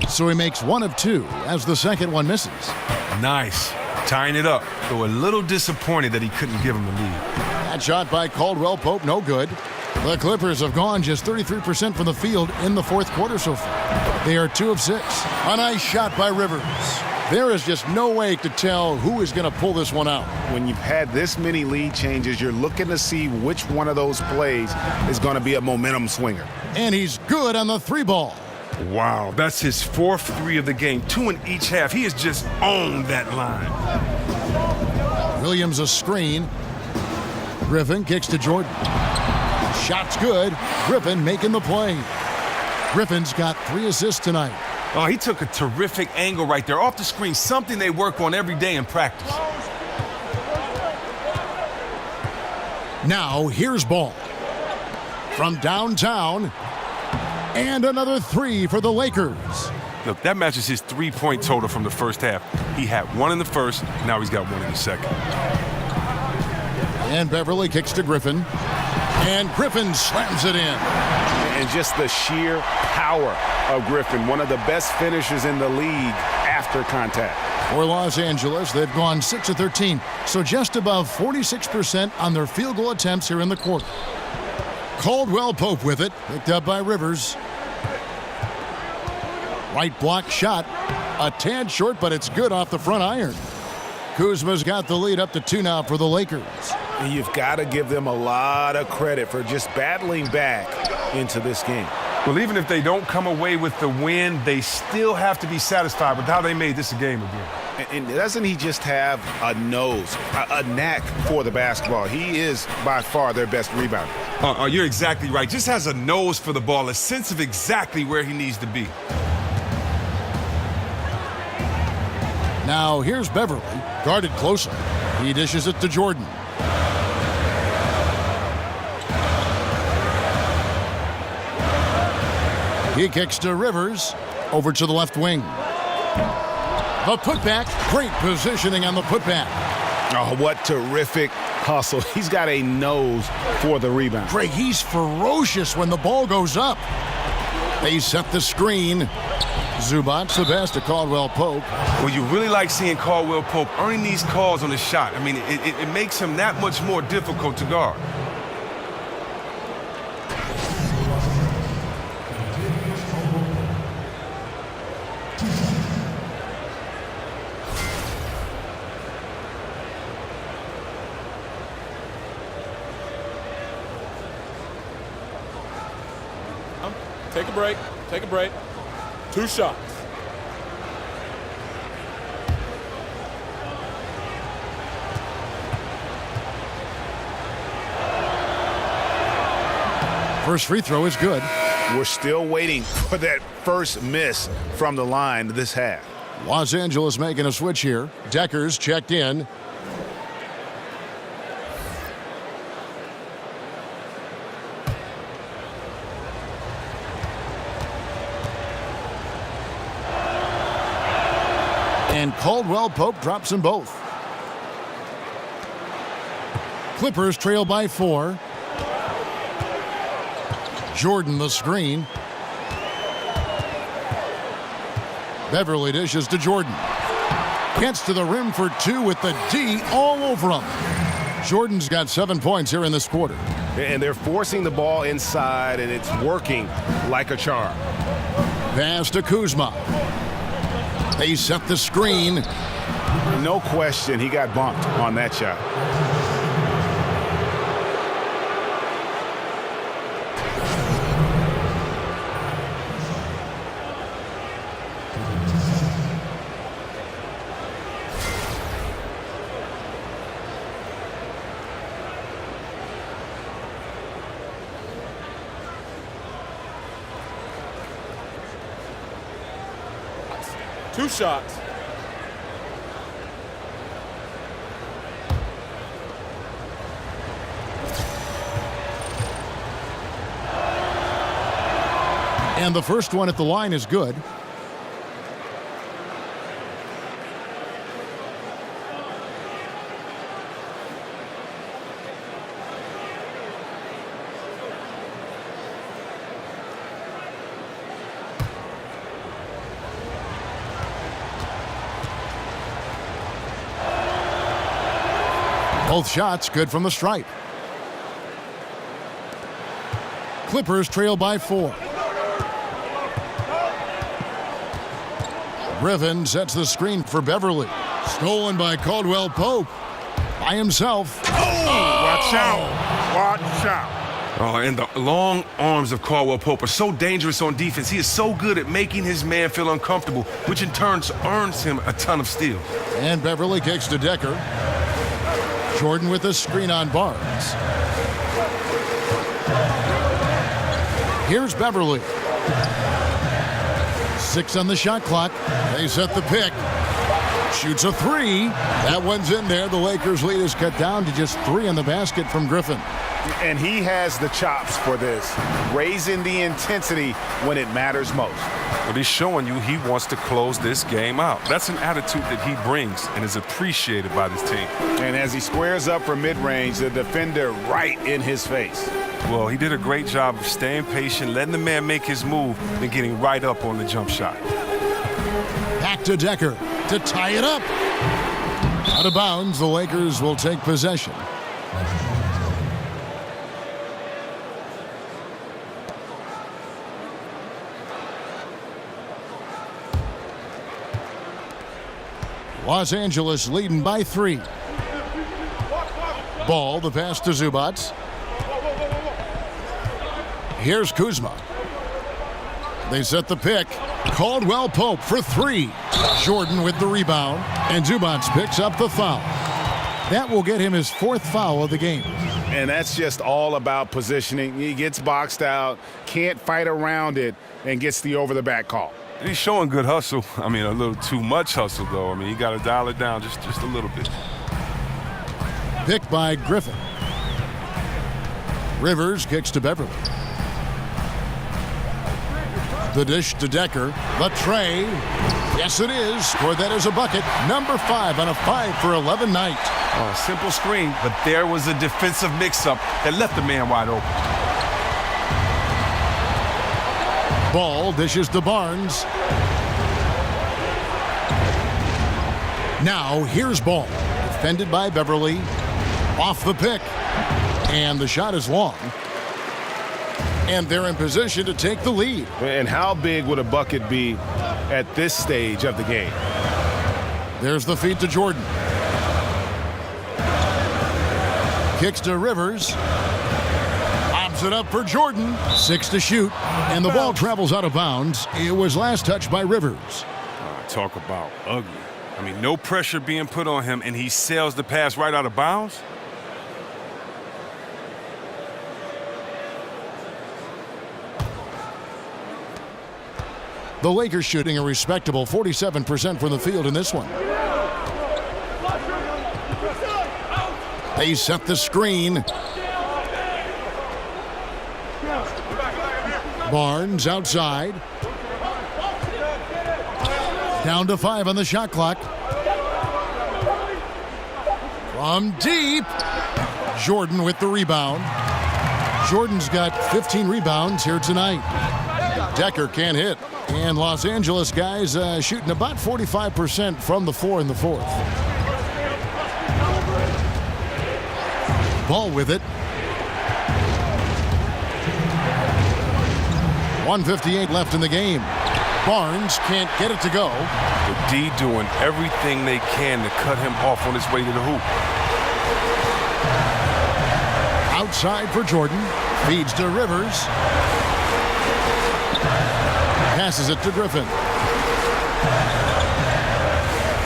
So he makes 1 of 2 as the second one misses. Nice. Tying it up, though a little disappointed that he couldn't give him the lead. That shot by Caldwell Pope, no good. The Clippers have gone just 33% from the field in the fourth quarter so far. They are 2 of 6. A nice shot by Rivers. There is just no way to tell who is going to pull this one out. When you've had this many lead changes, you're looking to see which one of those plays is going to be a momentum swinger. And he's good on the 3 ball. Wow, that's his 4th 3 of the game, 2 in each half. He has just owned that line. Williams a screen. Griffin kicks to Jordan. Shot's good. Griffin making the play. Griffin's got 3 assists tonight. Oh, he took a terrific angle right there off the screen, something they work on every day in practice. Now here's Ball. From downtown. And another 3 for the Lakers. Look, that matches his 3-point total from the first half. He had 1 in the first, now he's got 1 in the second. And Beverly kicks to Griffin. And Griffin slams it in. And just the sheer power of Griffin, one of the best finishers in the league after contact. For Los Angeles, they've gone 6 of 13, so just above 46% on their field goal attempts here in the quarter. Caldwell Pope with it, picked up by Rivers. Right block shot, a tad short, but it's good off the front iron. Kuzma's got the lead up to 2 now for the Lakers. And you've got to give them a lot of credit for just battling back into this game. Well, even if they don't come away with the win, they still have to be satisfied with how they made this a game again. And doesn't he just have a nose, a knack for the basketball? He is by far their best rebounder. You're exactly right. Just has a nose for the ball, a sense of exactly where he needs to be. Now here's Beverly, guarded closely. He dishes it to Jordan. He kicks to Rivers, over to the left wing. The putback, great positioning on the putback. Oh, what terrific hustle. He's got a nose for the rebound. Greg, he's ferocious when the ball goes up. They set the screen. Zubac's the best to Caldwell Pope. Well, you really like seeing Caldwell Pope earning these calls on the shot. I mean, it makes him that much more difficult to guard. Take a break. Take a break. 2 shots. First free throw is good. We're still waiting for that first miss from the line this half. Los Angeles making a switch here. Decker's checked in. And Caldwell Pope drops them both. Clippers trail by 4. Jordan the screen. Beverly dishes to Jordan. Gets to the rim for 2 with the D all over him. Jordan's got 7 points here in this quarter. And they're forcing the ball inside, and it's working like a charm. Pass to Kuzma. They set the screen. No question he got bumped on that shot. Two shots. And the first one at the line is good. Both shots good from the stripe. Clippers trail by 4. Griffin sets the screen for Beverly. Stolen by Caldwell Pope. By himself. Oh, watch out. Watch out. Oh, and the long arms of Caldwell Pope are so dangerous on defense. He is so good at making his man feel uncomfortable, which in turn earns him a ton of steals. And Beverly kicks to Decker. Jordan with a screen on Barnes. Here's Beverly. 6 on the shot clock. They set the pick. Shoots a 3. That one's in there. The Lakers' lead is cut down to just 3 in the basket from Griffin. And he has the chops for this, raising the intensity when it matters most. But he's showing you he wants to close this game out. That's an attitude that he brings and is appreciated by this team. And as he squares up for mid-range, the defender right in his face. Well, he did a great job of staying patient, letting the man make his move, and getting right up on the jump shot. Back to Decker to tie it up. Out of bounds, the Lakers will take possession. Los Angeles leading by 3. Ball, the pass to Zubac. Here's Kuzma. They set the pick. Caldwell Pope for 3. Jordan with the rebound. And Zubac picks up the foul. That will get him his 4th foul of the game. And that's just all about positioning. He gets boxed out, can't fight around it, and gets the over-the-back call. He's showing good hustle. I mean, a little too much hustle, though. I mean, you got to dial it down just a little bit. Picked by Griffin. Rivers kicks to Beverly. The dish to Decker. The tray. Yes, it is. Scored that as a bucket. Number 5 on a 5-for-11 night. Oh, simple screen, but there was a defensive mix-up that left the man wide open. Ball dishes to Barnes. Now here's ball. Defended by Beverly. Off the pick. And the shot is long. And they're in position to take the lead. And how big would a bucket be at this stage of the game? There's the feed to Jordan. Kicks to Rivers. Lobs it up for Jordan. 6 to shoot. And the ball travels out of bounds. It was last touched by Rivers. Talk about ugly. I mean, no pressure being put on him, and he sails the pass right out of bounds. The Lakers shooting a respectable 47% from the field in this one. They set the screen. Barnes outside. Down to 5 on the shot clock. From deep. Jordan with the rebound. Jordan's got 15 rebounds here tonight. Decker can't hit. And Los Angeles guys shooting about 45% from the floor in the fourth. Ball with it. 1:58 left in the game. Barnes can't get it to go. The D doing everything they can to cut him off on his way to the hoop. Outside for Jordan. Feeds to Rivers. Passes it to Griffin.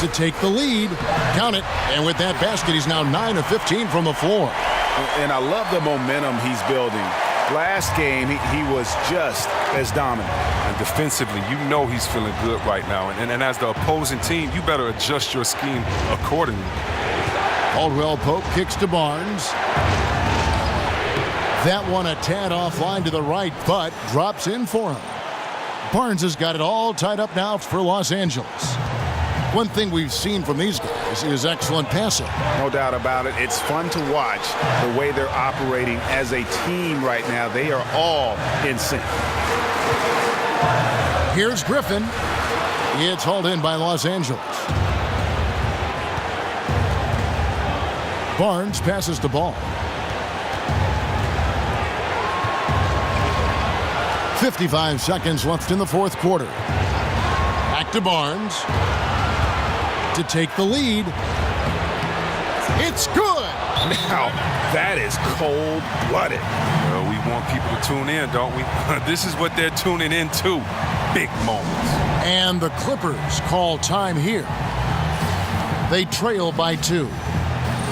To take the lead. Count it. And with that basket, he's now 9 of 15 from the floor. And I love the momentum he's building. Last game, he was just as dominant. And defensively, you know he's feeling good right now. And as the opposing team, you better adjust your scheme accordingly. Caldwell Pope kicks to Barnes. That one a tad offline to the right, but drops in for him. Barnes has got it all tied up now for Los Angeles. One thing we've seen from these guys is excellent passing. No doubt about it. It's fun to watch the way they're operating as a team right now. They are all in sync. Here's Griffin. It's hauled in by Los Angeles. Barnes passes the ball. 55 seconds left in the fourth quarter. Back to Barnes to take the lead. It's good. Now, that is cold-blooded. Well, we want people to tune in, don't we? This is what they're tuning into. Big moments. And the Clippers call time here. They trail by 2.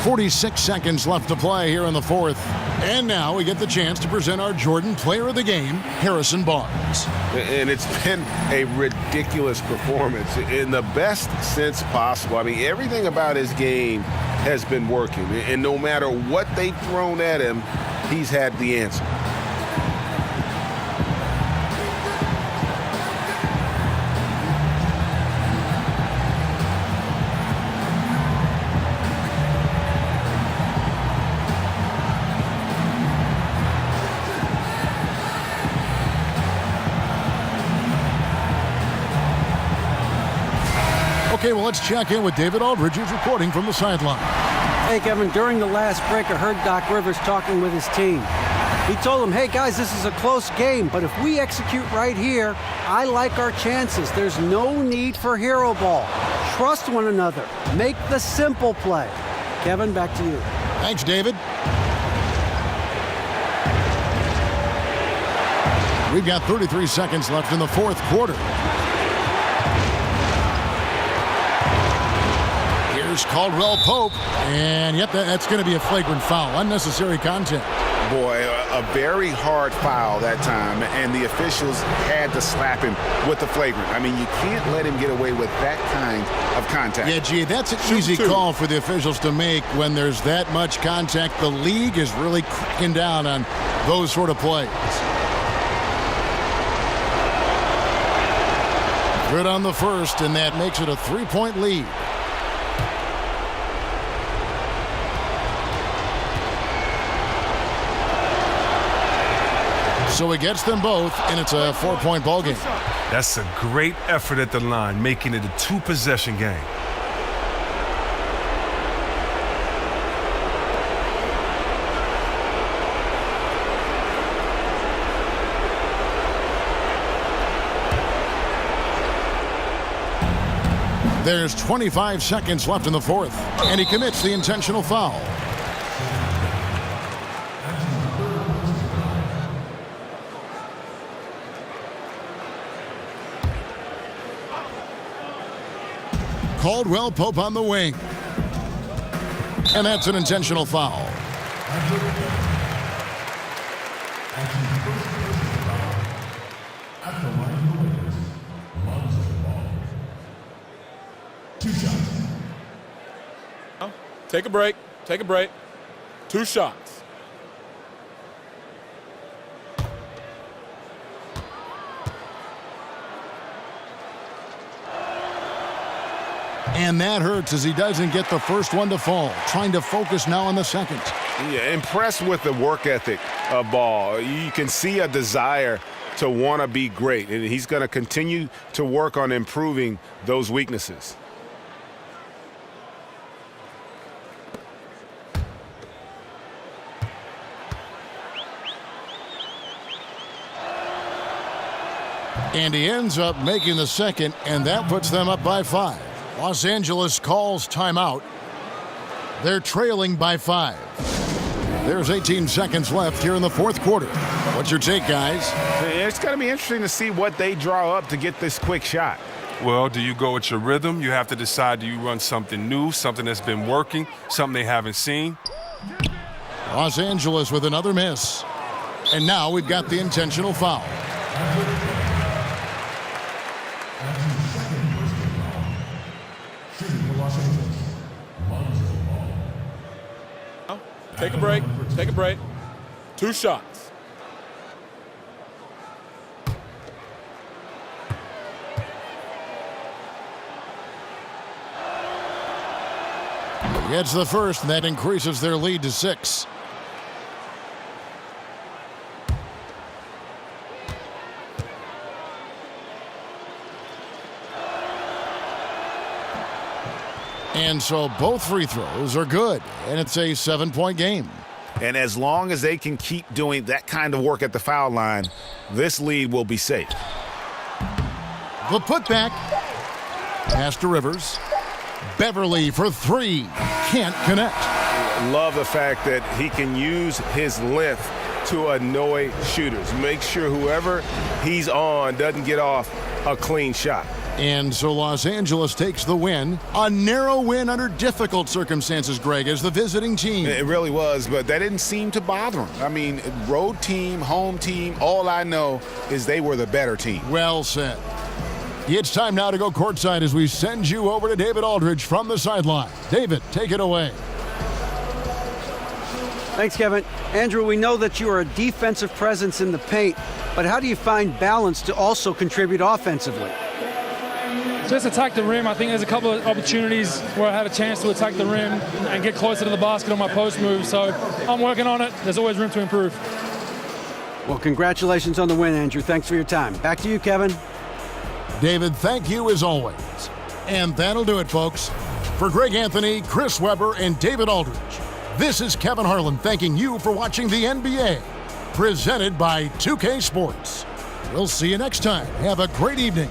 46 seconds left to play here in the fourth. And now we get the chance to present our Jordan Player of the Game, Harrison Barnes. And it's been a ridiculous performance in the best sense possible. I mean, everything about his game has been working. And no matter what they've thrown at him, he's had the answer. Okay, well, let's check in with David Aldridge, who's reporting from the sideline. Hey, Kevin, during the last break, I heard Doc Rivers talking with his team. He told them, hey, guys, this is a close game, but if we execute right here, I like our chances. There's no need for hero ball. Trust one another. Make the simple play. Kevin, back to you. Thanks, David. We've got 33 seconds left in the fourth quarter. Here's Caldwell Pope, and yep, that's going to be a flagrant foul. Unnecessary contact. Boy, a very hard foul that time, and the officials had to slap him with the flagrant. I mean, you can't let him get away with that kind of contact. Yeah, gee, that's an easy call for the officials to make when there's that much contact. The league is really cracking down on those sort of plays. Good on the first, and that makes it a 3-point lead. So it gets them both, and it's a 4-point ball game. That's a great effort at the line, making it a 2-possession game. There's 25 seconds left in the fourth, and he commits the intentional foul. Caldwell Pope on the wing. And that's an intentional foul. Take a break. Take a break. 2 shots. And that hurts as he doesn't get the first one to fall. Trying to focus now on the second. Yeah, impressed with the work ethic of Ball. You can see a desire to want to be great, and he's going to continue to work on improving those weaknesses. And he ends up making the second, and that puts them up by 5. Los Angeles calls timeout. They're trailing by 5. There's 18 seconds left here in the fourth quarter. What's your take, guys? It's going to be interesting to see what they draw up to get this quick shot. Well, do you go with your rhythm? You have to decide, do you run something new, something that's been working, something they haven't seen? Los Angeles with another miss. And now we've got the intentional foul. Take a break. Take a break. 2 shots. Gets the first, and that increases their lead to 6. And so both free throws are good, and it's a 7-point game. And as long as they can keep doing that kind of work at the foul line, this lead will be safe. The putback. Pass to Rivers. Beverly for 3. Can't connect. Love the fact that he can use his length to annoy shooters. Make sure whoever he's on doesn't get off a clean shot. And so Los Angeles takes the win. A narrow win under difficult circumstances, Greg, as the visiting team. It really was, but that didn't seem to bother him. I mean, road team, home team, all I know is they were the better team. Well said. It's time now to go courtside as we send you over to David Aldridge from the sideline. David, take it away. Thanks, Kevin. Andrew, we know that you are a defensive presence in the paint, but how do you find balance to also contribute offensively? Just attack the rim. I think there's a couple of opportunities where I had a chance to attack the rim and get closer to the basket on my post move. So I'm working on it. There's always room to improve. Well, congratulations on the win, Andrew. Thanks for your time. Back to you, Kevin. David, thank you as always. And that'll do it, folks. For Greg Anthony, Chris Webber, and David Aldridge, this is Kevin Harlan thanking you for watching the NBA, presented by 2K Sports. We'll see you next time. Have a great evening.